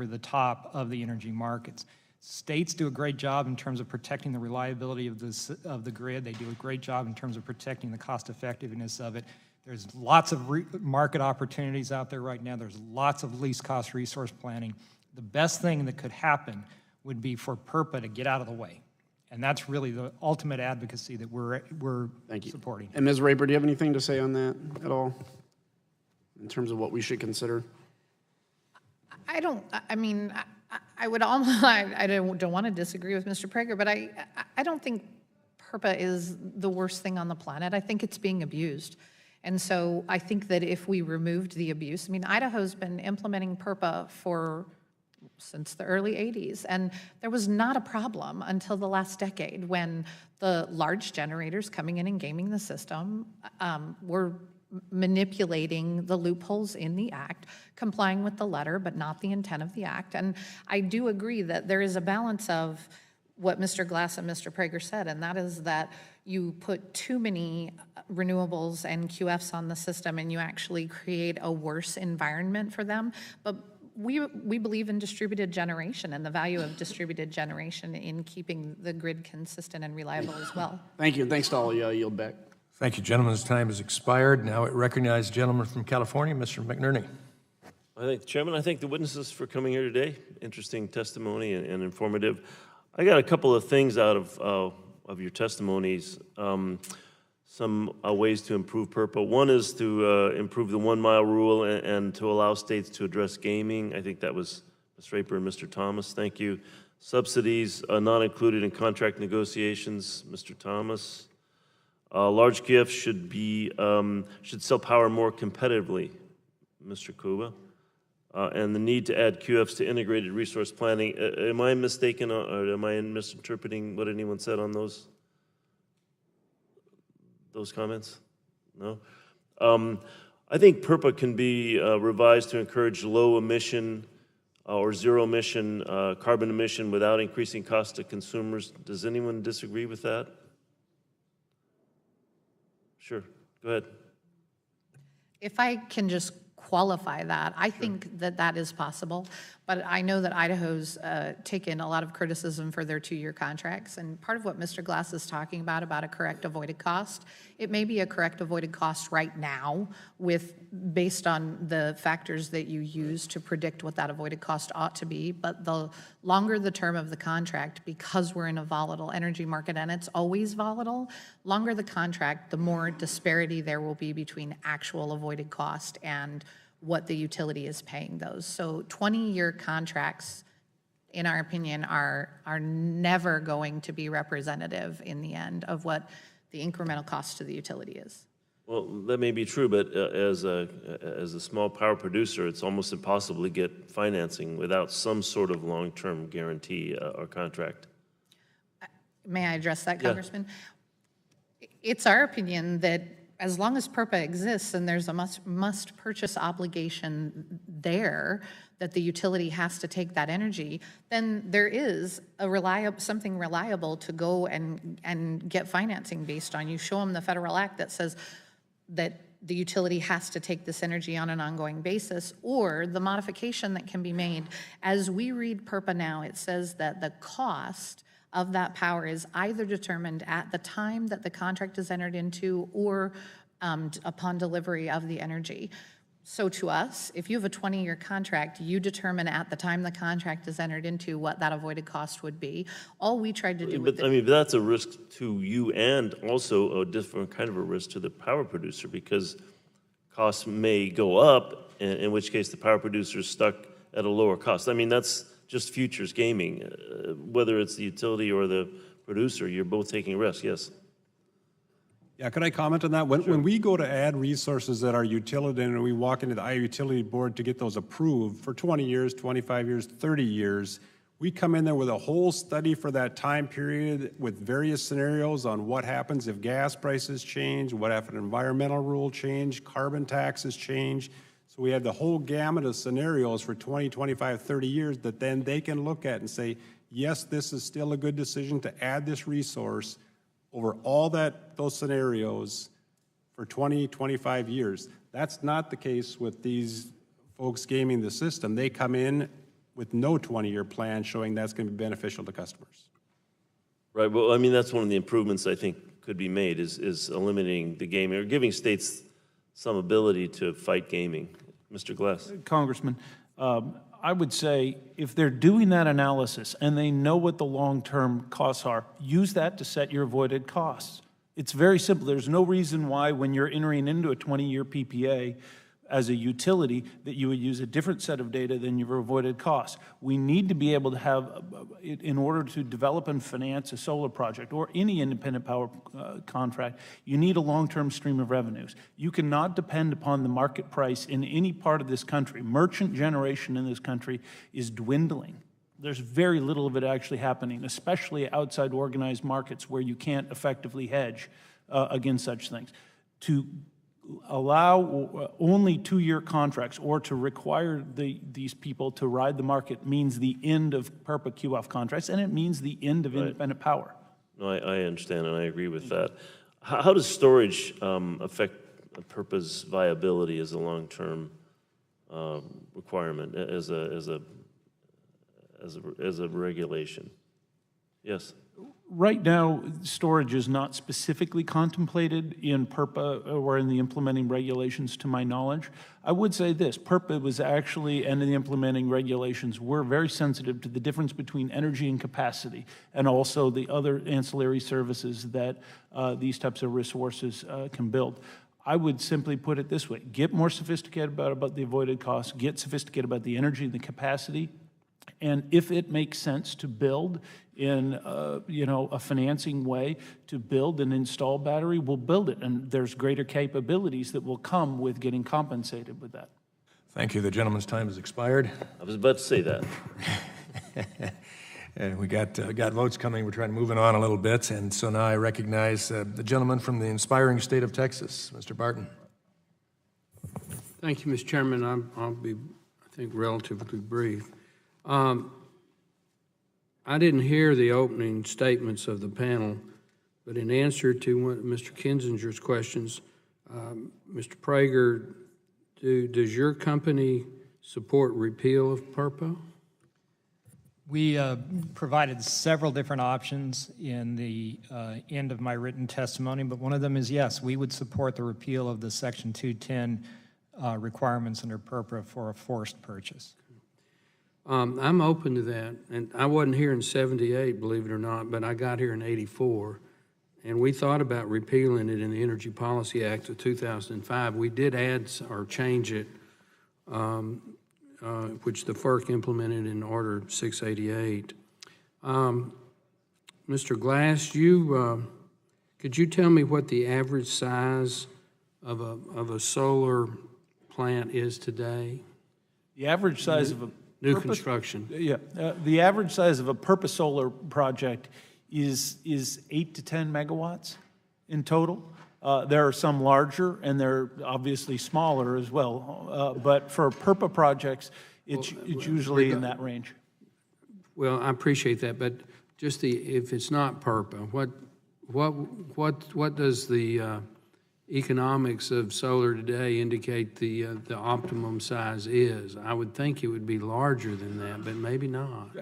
[SPEAKER 4] the top of the energy markets. States do a great job in terms of protecting the reliability of the grid. They do a great job in terms of protecting the cost effectiveness of it. There's lots of market opportunities out there right now. There's lots of least cost resource planning. The best thing that could happen would be for PURPA to get out of the way. And that's really the ultimate advocacy that we're supporting.
[SPEAKER 18] And Ms. Rayburn, do you have anything to say on that at all in terms of what we should consider?
[SPEAKER 6] I don't want to disagree with Mr. Prager, but I don't think PURPA is the worst thing on the planet. I think it's being abused. And so I think that if we removed the abuse, I mean, Idaho's been implementing PURPA since the early 80s, and there was not a problem until the last decade when the large generators coming in and gaming the system were manipulating the loopholes in the act, complying with the letter, but not the intent of the act. And I do agree that there is a balance of what Mr. Glass and Mr. Prager said, and that is that you put too many renewables and QFs on the system and you actually create a worse environment for them. But we believe in distributed generation and the value of distributed generation in keeping the grid consistent and reliable as well.
[SPEAKER 18] Thank you. Thanks to all of you. I yield back.
[SPEAKER 10] Thank you, gentlemen. This time has expired. Now I recognize the gentleman from California, Mr. McNerney.
[SPEAKER 19] Chairman, I thank the witnesses for coming here today. Interesting testimony and informative. I got a couple of things out of your testimonies. Some ways to improve PURPA. One is to improve the 1 mile rule and to allow states to address gaming. I think that was Ms. Rayburn and Mr. Thomas. Thank you. Subsidies not included in contract negotiations, Mr. Thomas. Large gifts should sell power more competitively, Mr. Kuba. And the need to add QFs to integrated resource planning. Am I mistaken or am I misinterpreting what anyone said on those comments? No? I think PURPA can be revised to encourage low emission or zero emission carbon emission without increasing cost to consumers. Does anyone disagree with that? Sure, go ahead.
[SPEAKER 6] If I can just qualify that, I think that that is possible, but I know that Idaho's taken a lot of criticism for their 2-year contracts, and part of what Mr. Glass is talking about a correct avoided cost, it may be a correct avoided cost right now based on the factors that you use to predict what that avoided cost ought to be, but the longer the term of the contract, because we're in a volatile energy market and it's always volatile, longer the contract, the more disparity there will be between actual avoided cost and what the utility is paying those. So 20-year contracts, in our opinion, are never going to be representative in the end of what the incremental cost to the utility is.
[SPEAKER 19] Well, that may be true, but as a small power producer, it's almost impossible to get financing without some sort of long-term guarantee or contract.
[SPEAKER 6] May I address that, Congressman? Yeah. It's our opinion that as long as PURPA exists and there's a must purchase obligation there that the utility has to take that energy, then there is something reliable to go and get financing based on. You show them the federal act that says that the utility has to take this energy on an ongoing basis, or the modification that can be made. As we read PURPA now, it says that the cost of that power is either determined at the time that the contract is entered into or upon delivery of the energy. So to us, if you have a 20-year contract, you determine at the time the contract is entered into what that avoided cost would be. All we tried to do with
[SPEAKER 19] But that's a risk to you and also a different kind of a risk to the power producer because costs may go up, in which case the power producer is stuck at a lower cost. I mean, that's just futures gaming. Whether it's the utility or the producer, you're both taking a risk, yes.
[SPEAKER 7] Yeah, could I comment on that? When we go to add resources at our utility and we walk into the Iowa Utility Board to get those approved for 20 years, 25 years, 30 years, we come in there with a whole study for that time period with various scenarios on what happens if gas prices change, what if an environmental rule change, carbon taxes change. So we have the whole gamut of scenarios for 20, 25, 30 years that then they can look at and say, yes, this is still a good decision to add this resource over all those scenarios for 20, 25 years. That's not the case with these folks gaming the system. They come in with no 20-year plan showing that's going to be beneficial to customers.
[SPEAKER 19] Right, well, I mean, that's one of the improvements I think could be made is eliminating the gaming or giving states some ability to fight gaming. Mr. Glass.
[SPEAKER 5] Congressman, I would say if they're doing that analysis and they know what the long-term costs are, use that to set your avoided costs. It's very simple. There's no reason why when you're entering into a 20-year PPA as a utility that you would use a different set of data than your avoided costs. We need to be able to have, in order to develop and finance a solar project or any independent power contract, you need a long-term stream of revenues. You cannot depend upon the market price in any part of this country. Merchant generation in this country is dwindling. There's very little of it actually happening, especially outside organized markets where you can't effectively hedge against such things. To allow only 2-year contracts or to require these people to ride the market means the end of PURPA QF contracts, and it means the end of independent power.
[SPEAKER 19] No, I understand, and I agree with that. How does storage affect PURPA's viability as a long-term requirement, as a regulation? Yes.
[SPEAKER 5] Right now, storage is not specifically contemplated in PURPA or in the implementing regulations, to my knowledge. I would say this: PURPA was actually, and the implementing regulations were very sensitive to the difference between energy and capacity, and also the other ancillary services that these types of resources can build. I would simply put it this way: get more sophisticated about the avoided costs, get sophisticated about the energy and the capacity, and if it makes sense to build in a financing way to build and install battery, we'll build it. And there's greater capabilities that will come with getting compensated with that.
[SPEAKER 10] Thank you. The gentleman's time has expired.
[SPEAKER 19] I was about to say that.
[SPEAKER 10] And we got votes coming. We're trying to move it on a little bit. And so now I recognize the gentleman from the inspiring state of Texas, Mr. Barton.
[SPEAKER 20] Thank you, Mr. Chairman. I'll be, I think, relatively brief. I didn't hear the opening statements of the panel, but in answer to one of Mr. Kinzinger's questions, Mr. Prager, does your company support repeal of PURPA?
[SPEAKER 4] We provided several different options in the end of my written testimony, but one of them is yes, we would support the repeal of the Section 210 requirements under PURPA for a forced purchase.
[SPEAKER 20] I'm open to that, and I wasn't here in '78, believe it or not, but I got here in '84, and we thought about repealing it in the Energy Policy Act of 2005. We did add or change it, which the FERC implemented in Order 688. Mr. Glass, could you tell me what the average size of a solar plant is today?
[SPEAKER 5] The average size of a
[SPEAKER 20] new construction.
[SPEAKER 5] Yeah, the average size of a PURPA solar project is 8 to 10 megawatts in total. There are some larger, and they're obviously smaller as well. But for PURPA projects, it's usually in that range.
[SPEAKER 20] Well, I appreciate that, but just if it's not PURPA, what does the economics of solar today indicate the optimum size is? I would think it would be larger than that, but maybe not.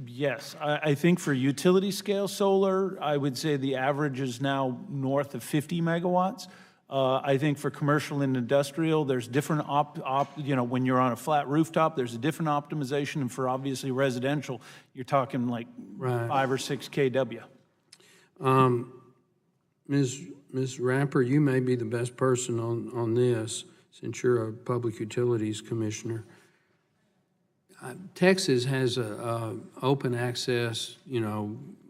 [SPEAKER 5] Yes, I think for utility scale solar, I would say the average is now north of 50 megawatts. I think for commercial and industrial, there's different when you're on a flat rooftop, there's a different optimization, and for obviously residential, you're talking like 5 or 6 kW.
[SPEAKER 20] Ms. Rapper, you may be the best person on this, since you're a Public Utilities Commissioner. Texas has a open access,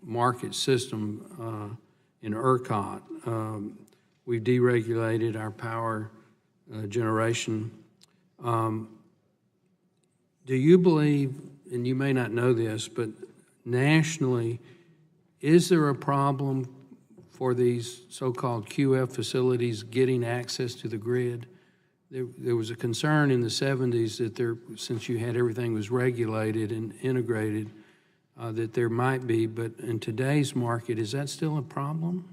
[SPEAKER 20] market system in ERCOT. We've deregulated our power generation. Do you believe, and you may not know this, but nationally, is there a problem for these so-called QF facilities getting access to the grid? There was a concern in the 70s that since you had everything was regulated and integrated, that there might be, but in today's market, is that still a problem?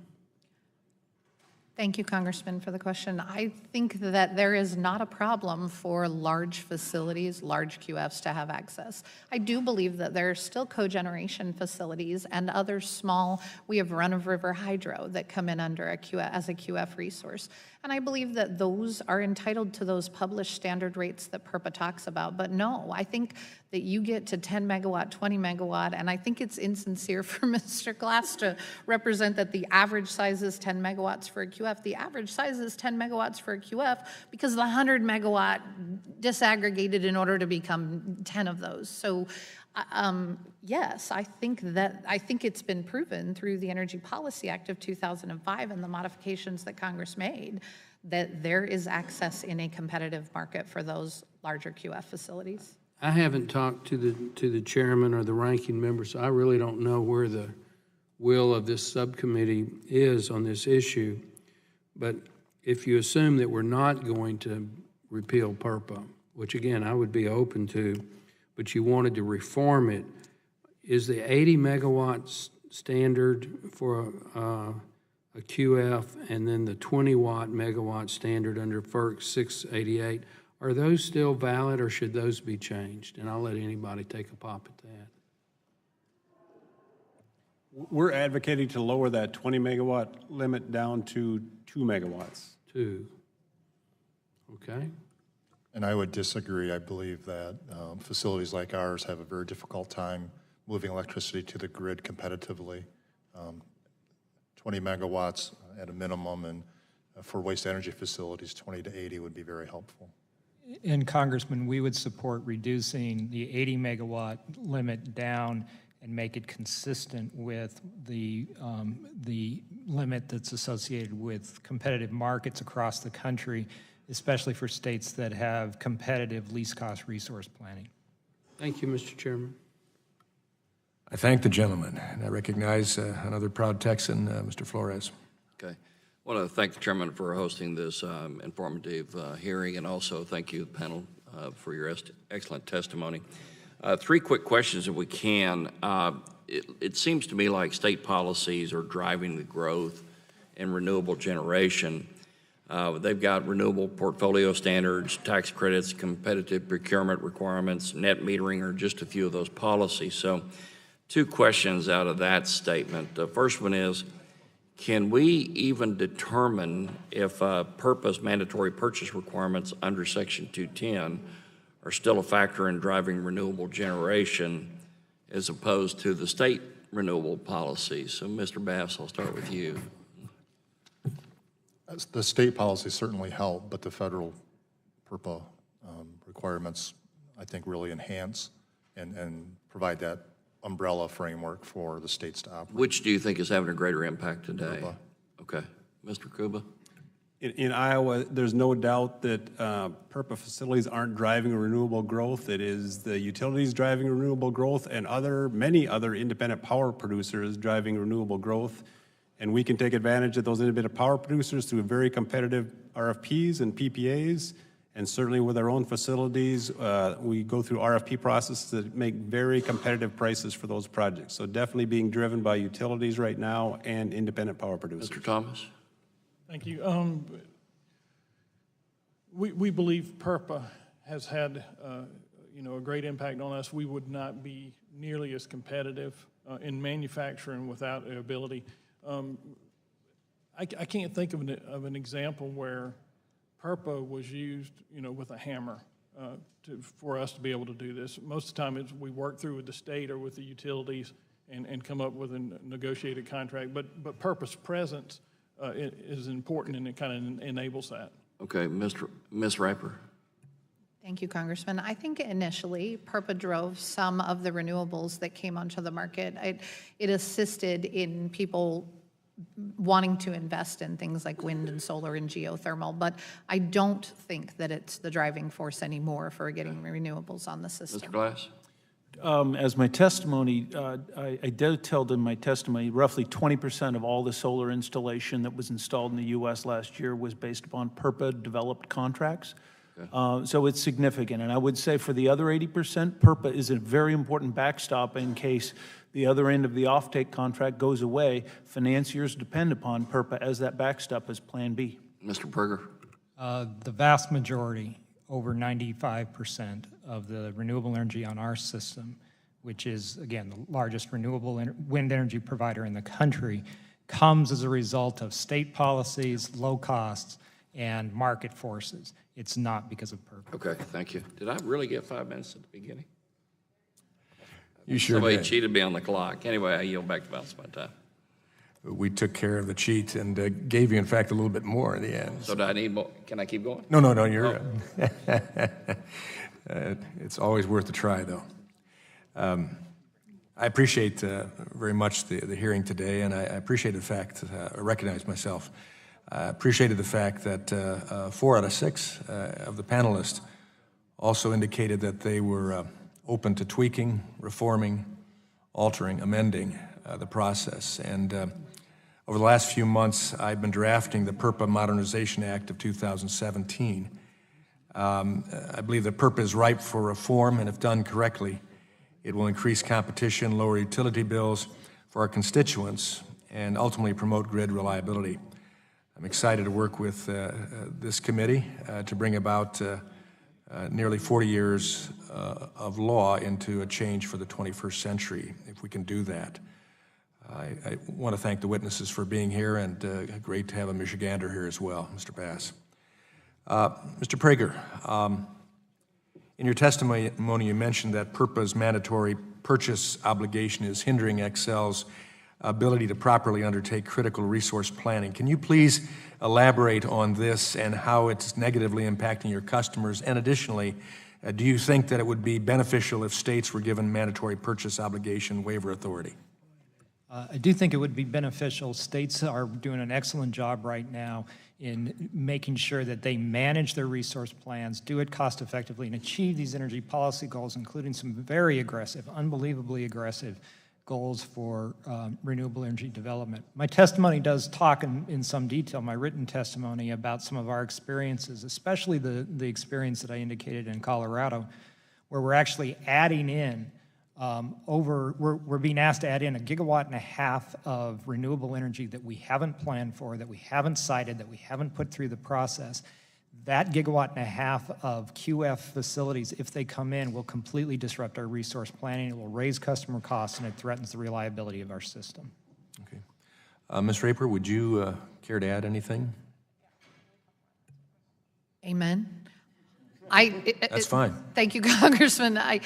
[SPEAKER 6] Thank you, Congressman, for the question. I think that there is not a problem for large facilities, large QFs, to have access. I do believe that there are still cogeneration facilities and other small, we have run-of-river hydro that come in under a QF, as a QF resource. And I believe that those are entitled to those published standard rates that PURPA talks about. But no, I think that you get to 10 megawatt, 20 megawatt, and I think it's insincere for Mr. Glass to represent that the average size is 10 megawatts for a QF. The average size is 10 megawatts for a QF because the 100 megawatt disaggregated in order to become 10 of those. So yes, I think it's been proven through the Energy Policy Act of 2005 and the modifications that Congress made that there is access in a competitive market for those larger QF facilities.
[SPEAKER 20] I haven't talked to the chairman or the ranking member, so I really don't know where the will of this subcommittee is on this issue. But if you assume that we're not going to repeal PURPA, which again, I would be open to, but you wanted to reform it, is the 80 megawatts standard for a QF and then the 20 megawatt standard under FERC 688, are those still valid or should those be changed? And I'll let anybody take a pop at that.
[SPEAKER 7] We're advocating to lower that 20 megawatt limit down to 2 megawatts.
[SPEAKER 20] 2. Okay.
[SPEAKER 8] And I would disagree. I believe that facilities like ours have a very difficult time moving electricity to the grid competitively. 20 megawatts at a minimum, and for waste energy facilities, 20 to 80 would be very helpful.
[SPEAKER 4] And Congressman, we would support reducing the 80 megawatt limit down and make it consistent with the limit that's associated with competitive markets across the country, especially for states that have competitive least cost resource planning.
[SPEAKER 20] Thank you, Mr. Chairman.
[SPEAKER 10] I thank the gentleman, and I recognize another proud Texan, Mr. Flores.
[SPEAKER 21] Okay. I want to thank the chairman for hosting this informative hearing, and also thank you, panel, for your excellent testimony. 3 quick questions if we can. It seems to me like state policies are driving the growth in renewable generation. They've got renewable portfolio standards, tax credits, competitive procurement requirements, net metering are just a few of those policies. So 2 questions out of that statement. The first one is, can we even determine if PURPA's mandatory purchase requirements under Section 210 are still a factor in driving renewable generation as opposed to the state renewable policies? So, Mr. Bass, I'll start with you.
[SPEAKER 8] The state policies certainly help, but the federal PURPA requirements, I think, really enhance and provide that umbrella framework for the states to operate.
[SPEAKER 21] Which do you think is having a greater impact today?
[SPEAKER 8] PURPA.
[SPEAKER 21] Okay. Mr. Kuba?
[SPEAKER 7] In Iowa, there's no doubt that PURPA facilities aren't driving renewable growth. It is the utilities driving renewable growth and many other independent power producers driving renewable growth. And we can take advantage of those independent power producers through very competitive RFPs and PPAs. And certainly with our own facilities, we go through RFP processes that make very competitive prices for those projects. So definitely being driven by utilities right now and independent power producers.
[SPEAKER 21] Mr. Thomas?
[SPEAKER 12] Thank you. We believe PURPA has had a great impact on us. We would not be nearly as competitive in manufacturing without the ability. I can't think of an example where PURPA was used, with a hammer for us to be able to do this. Most of the time, we work through with the state or with the utilities and come up with a negotiated contract. But PURPA's presence is important, and it kind of enables that.
[SPEAKER 21] Okay, Ms. Rayburn.
[SPEAKER 6] Thank you, Congressman. I think initially PURPA drove some of the renewables that came onto the market. It assisted in people wanting to invest in things like wind and solar and geothermal, but I don't think that it's the driving force anymore for getting renewables on the system.
[SPEAKER 21] Mr. Glass?
[SPEAKER 5] As my testimony, I detailed in my testimony, roughly 20% of all the solar installation that was installed in the U.S. last year was based upon PURPA-developed contracts. Okay. So it's significant. And I would say for the other 80%, PURPA is a very important backstop in case the other end of the offtake contract goes away. Financiers depend upon PURPA as that backstop as Plan B.
[SPEAKER 21] Mr. Berger?
[SPEAKER 4] The vast majority, over 95% of the renewable energy on our system, which is, again, the largest renewable wind energy provider in the country, comes as a result of state policies, low costs, and market forces. It's not because of PURPA.
[SPEAKER 21] Okay, thank you. Did I really get 5 minutes at the beginning?
[SPEAKER 10] You sure
[SPEAKER 21] Somebody
[SPEAKER 10] did.
[SPEAKER 21] cheated me on the clock. Anyway, I yield back the balance of my time.
[SPEAKER 10] We took care of the cheat and gave you, in fact, a little bit more in the end.
[SPEAKER 21] So do I need more? Can I keep going?
[SPEAKER 10] No, you're... it's always worth a try, though. I appreciate very much the hearing today, and I appreciate the fact, I recognize myself, I appreciated the fact that 4 out of 6 of the panelists also indicated that they were open to tweaking, reforming, altering, amending the process. And Over the last few months, I've been drafting the PURPA Modernization Act of 2017. I believe that PURPA is ripe for reform, and if done correctly, it will increase competition, lower utility bills for our constituents, and ultimately promote grid reliability. I'm excited to work with this committee to bring about nearly 40 years of law into a change for the 21st century, if we can do that. I want to thank the witnesses for being here, and great to have a Michigander here as well, Mr. Bass. Mr. Prager, in your testimony you mentioned that PURPA's mandatory purchase obligation is hindering Xcel's ability to properly undertake critical resource planning. Can you please elaborate on this and how it's negatively impacting your customers? And additionally, do you think that it would be beneficial if states were given mandatory purchase obligation waiver authority?
[SPEAKER 4] I do think it would be beneficial. States are doing an excellent job right now in making sure that they manage their resource plans, do it cost effectively, and achieve these energy policy goals, including some very aggressive, unbelievably aggressive goals for renewable energy development. My testimony does talk in some detail, my written testimony, about some of our experiences, especially the experience that I indicated in Colorado, where we're actually adding in we're being asked to add in 1.5 gigawatts of renewable energy that we haven't planned for, that we haven't cited, that we haven't put through the process. That 1.5 gigawatts of QF facilities, if they come in, will completely disrupt our resource planning. It will raise customer costs, and it threatens the reliability of our system.
[SPEAKER 10] Okay. Ms. Rayburn, would you care to add anything?
[SPEAKER 6] Amen.
[SPEAKER 10] That's fine.
[SPEAKER 6] Thank you, Congressman. I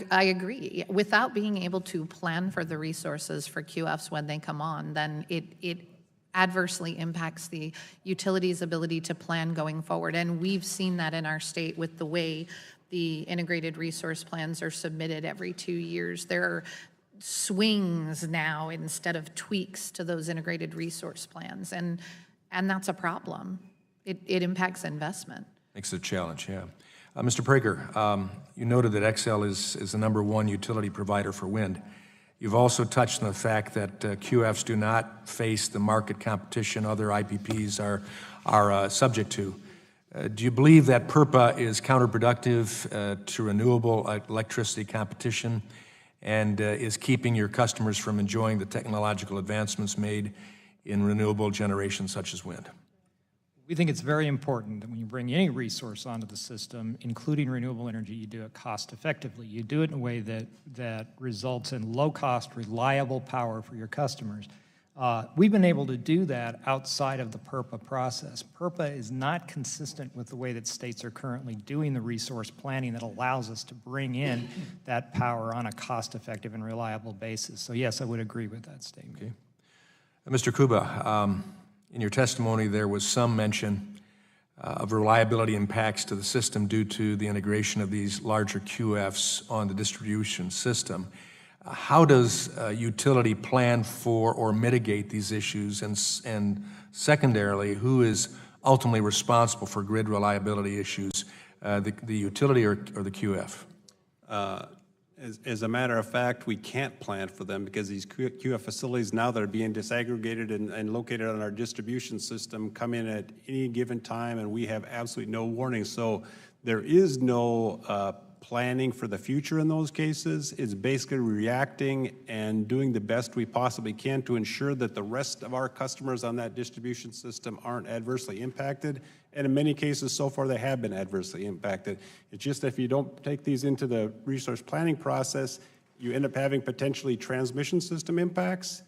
[SPEAKER 6] agree. Without being able to plan for the resources for QFs when they come on, then it adversely impacts the utility's ability to plan going forward. And we've seen that in our state with the way the integrated resource plans are submitted every 2 years. There are swings now instead of tweaks to those integrated resource plans, and that's a problem. It impacts investment.
[SPEAKER 10] Makes it a challenge, yeah. Mr. Prager, you noted that Xcel is the #1 utility provider for wind. You've also touched on the fact that QFs do not face the market competition other IPPs are subject to. Do you believe that PURPA is counterproductive to renewable electricity competition and is keeping your customers from enjoying the technological advancements made in renewable generation such as wind?
[SPEAKER 4] We think it's very important that when you bring any resource onto the system, including renewable energy, you do it cost effectively. You do it in a way that results in low-cost, reliable power for your customers. We've been able to do that outside of the PURPA process. PURPA is not consistent with the way that states are currently doing the resource planning that allows us to bring in that power on a cost-effective and reliable basis. So yes, I would agree with that statement.
[SPEAKER 10] Okay. Mr. Kuba, in your testimony, there was some mention of reliability impacts to the system due to the integration of these larger QFs on the distribution system. How does utility plan for or mitigate these issues? And secondarily, who is ultimately responsible for grid reliability issues, the utility or the QF?
[SPEAKER 7] As a matter of fact, we can't plan for them because these QF facilities now that are being disaggregated and located on our distribution system come in at any given time, and we have absolutely no warning. So there is no planning for the future in those cases. It's basically reacting and doing the best we possibly can to ensure that the rest of our customers on that distribution system aren't adversely impacted. And in many cases, so far, they have been adversely impacted. It's just if you don't take these into the resource planning process, you end up having potentially transmission system impacts.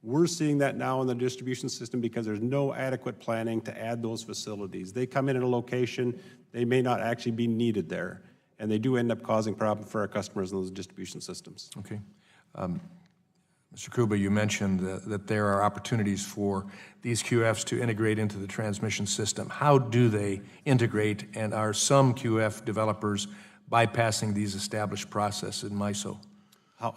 [SPEAKER 7] We're seeing that now in the distribution system because there's no adequate planning to add those facilities. They come in at a location, they may not actually be needed there, and they do end up causing problems for our customers in those distribution systems.
[SPEAKER 10] Okay. Mr. Kuba, you mentioned that there are opportunities for these QFs to integrate into the transmission system. How do they integrate, and are some QF developers bypassing these established processes in MISO?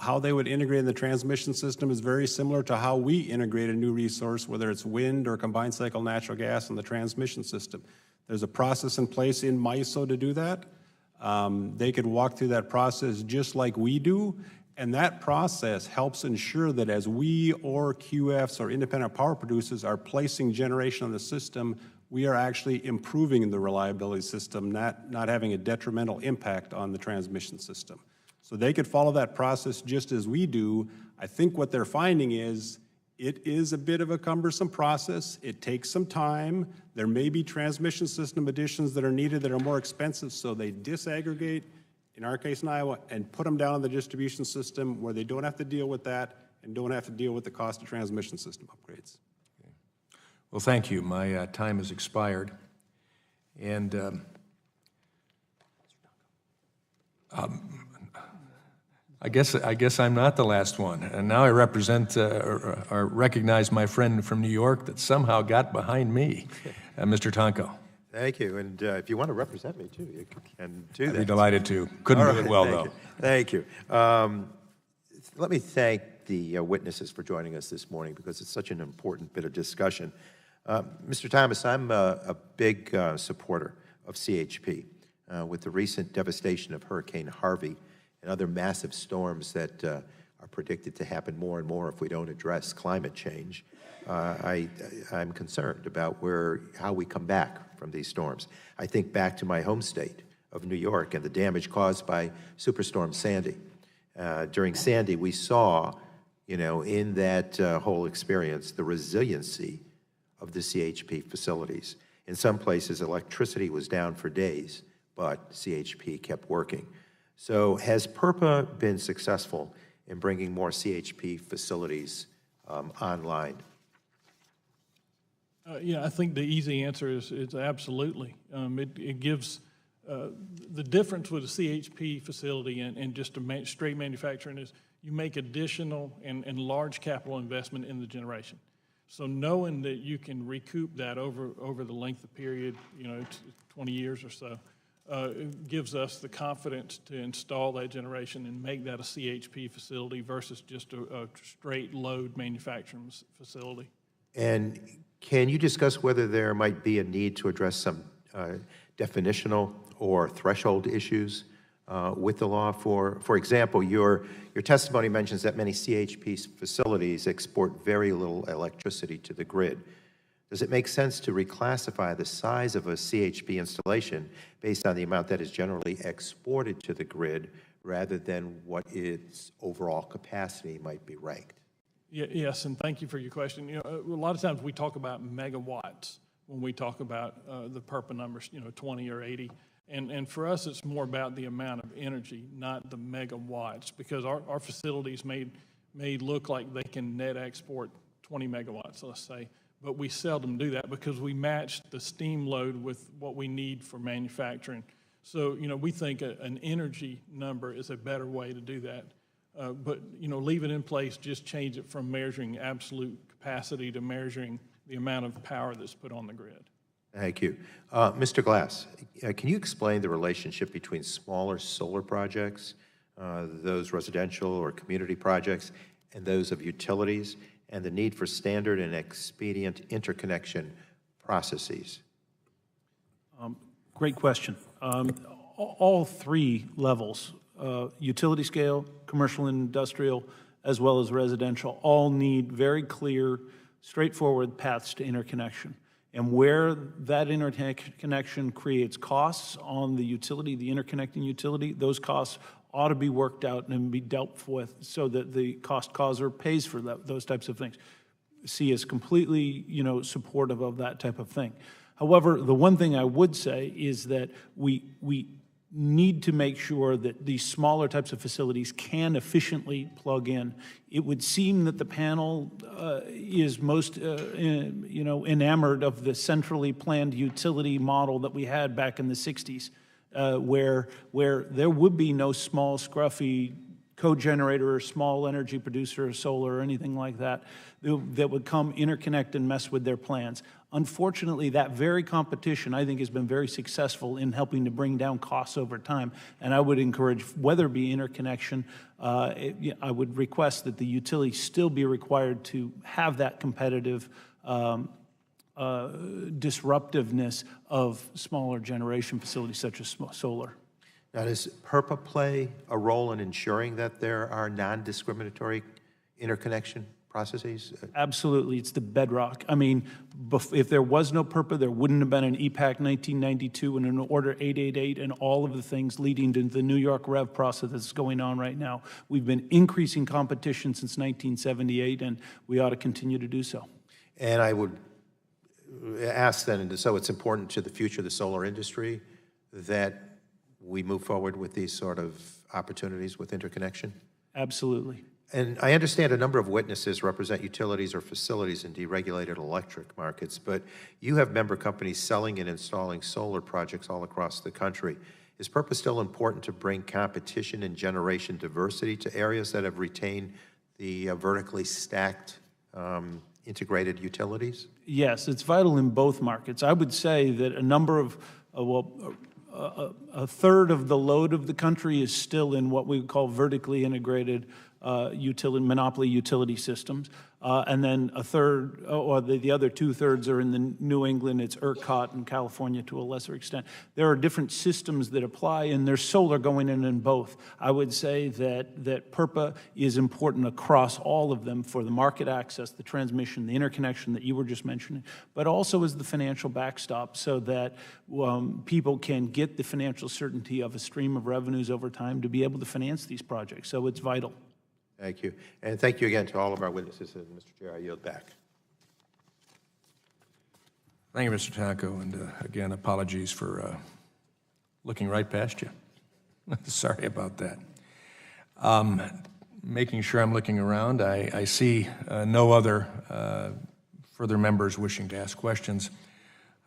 [SPEAKER 7] How they would integrate in the transmission system is very similar to how we integrate a new resource, whether it's wind or combined cycle natural gas in the transmission system. There's a process in place in MISO to do that. They could walk through that process just like we do, And that process helps ensure that as we or QFs or independent power producers are placing generation on the system, we are actually improving the reliability system, not having a detrimental impact on the transmission system. So they could follow that process just as we do. I think what they're finding is it is a bit of a cumbersome process. It takes some time. There may be transmission system additions that are needed that are more expensive, so they disaggregate, in our case in Iowa, and put them down on the distribution system where they don't have to deal with that and don't have to deal with the cost of transmission system upgrades.
[SPEAKER 10] Well, thank you. My time has expired. And I guess I'm not the last one. And now I represent or recognize my friend from New York that somehow got behind me, Mr. Tonko.
[SPEAKER 2] Thank you. And if you want to represent me too, you can do that.
[SPEAKER 10] I'd be delighted to. Couldn't do it well, though.
[SPEAKER 2] Thank you. Let me thank the witnesses for joining us this morning because it's such an important bit of discussion. Mr. Thomas, I'm a big supporter of CHP. With the recent devastation of Hurricane Harvey and other massive storms that are predicted to happen more and more if we don't address climate change, I'm concerned about how we come back from these storms. I think back to my home state of New York and the damage caused by Superstorm Sandy. During Sandy, we saw, in that whole experience, the resiliency of the CHP facilities. In some places, electricity was down for days, but CHP kept working. So has PURPA been successful in bringing more CHP facilities online?
[SPEAKER 12] Yeah, I think the easy answer is absolutely. It gives the difference with a CHP facility and just a straight manufacturing is you make additional and large capital investment in the generation. So knowing that you can recoup that over the length of period, 20 years or so, it gives us the confidence to install that generation and make that a CHP facility versus just a straight load manufacturing facility.
[SPEAKER 2] And can you discuss whether there might be a need to address some definitional or threshold issues with the law? For example, your testimony mentions that many CHP facilities export very little electricity to the grid. Does it make sense to reclassify the size of a CHP installation based on the amount that is generally exported to the grid rather than what its overall capacity might be ranked?
[SPEAKER 12] Yes, and thank you for your question. A lot of times we talk about megawatts when we talk about the PURPA numbers, 20 or 80. And for us, it's more about the amount of energy, not the megawatts, because our facilities may look like they can net export 20 megawatts, let's say, but we seldom do that because we match the steam load with what we need for manufacturing. So, we think an energy number is a better way to do that. But, leave it in place, just change it from measuring absolute capacity to measuring the amount of power that's put on the grid.
[SPEAKER 2] Thank you. Mr. Glass, can you explain the relationship between smaller solar projects, those residential or community projects, and those of utilities, and the need for standard and expedient interconnection processes?
[SPEAKER 5] Great question. All three levels, utility scale, commercial and industrial, as well as residential, all need very clear, straightforward paths to interconnection. And where that interconnection creates costs on the utility, the interconnecting utility, those costs ought to be worked out and be dealt with so that the cost causer pays for those types of things. C is completely, supportive of that type of thing. However, the one thing I would say is that we need to make sure that these smaller types of facilities can efficiently plug in. It would seem that the panel is most, enamored of the centrally planned utility model that we had back in the 60s, where there would be no small, scruffy co-generator or small energy producer or solar or anything like that that would come interconnect and mess with their plans. Unfortunately, that very competition, I think, has been very successful in helping to bring down costs over time. And I would encourage, whether it be interconnection, I would request that the utility still be required to have that competitive disruptiveness of smaller generation facilities such as solar.
[SPEAKER 2] Now, does PURPA play a role in ensuring that there are non-discriminatory interconnection processes?
[SPEAKER 5] Absolutely, it's the bedrock. I mean, if there was no PURPA, there wouldn't have been an EPAC 1992 and an Order 888 and all of the things leading to the New York Rev process that's going on right now. We've been increasing competition since 1978, and we ought to continue to do so.
[SPEAKER 2] And I would ask then, so it's important to the future of the solar industry that we move forward with these sort of opportunities with interconnection?
[SPEAKER 5] Absolutely.
[SPEAKER 2] And I understand a number of witnesses represent utilities or facilities in deregulated electric markets, but you have member companies selling and installing solar projects all across the country. Is PURPA still important to bring competition and generation diversity to areas that have retained the vertically stacked integrated utilities?
[SPEAKER 5] Yes, it's vital in both markets. I would say that a number of, a third of the load of the country is still in what we would call vertically integrated monopoly utility systems. And then a third, or the other 2/3 are in the New England, it's ERCOT, and California to a lesser extent. There are different systems that apply, and there's solar going in both. I would say that PURPA is important across all of them for the market access, the transmission, the interconnection that you were just mentioning, but also as the financial backstop so that people can get the financial certainty of a stream of revenues over time to be able to finance these projects. So it's vital.
[SPEAKER 2] Thank you. And thank you again to all of our witnesses. And Mr. Chair, I yield back.
[SPEAKER 10] Thank you, Mr. Tanco, and again, apologies for looking right past you. Sorry about that. Making sure I'm looking around, I see no other further members wishing to ask questions.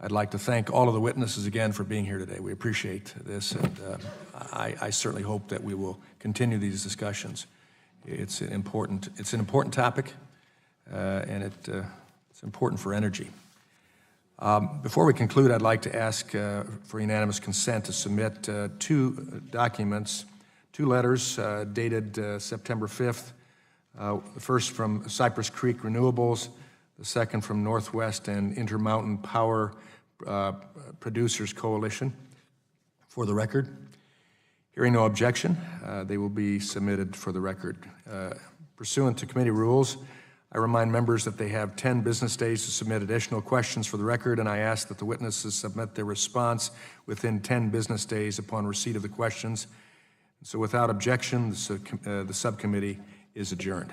[SPEAKER 10] I'd like to thank all of the witnesses again for being here today. We appreciate this, and I certainly hope that we will continue these discussions. It's an important topic, and it's important for energy. Before we conclude, I'd like to ask for unanimous consent to submit two documents, two letters dated September 5th, the first from Cypress Creek Renewables, the second from Northwest and Intermountain Power Producers Coalition. For the record, hearing no objection, they will be submitted for the record. Pursuant to committee rules, I remind members that they have 10 business days to submit additional questions for the record, and I ask that the witnesses submit their response within 10 business days upon receipt of the questions. So without objection, the subcommittee is adjourned.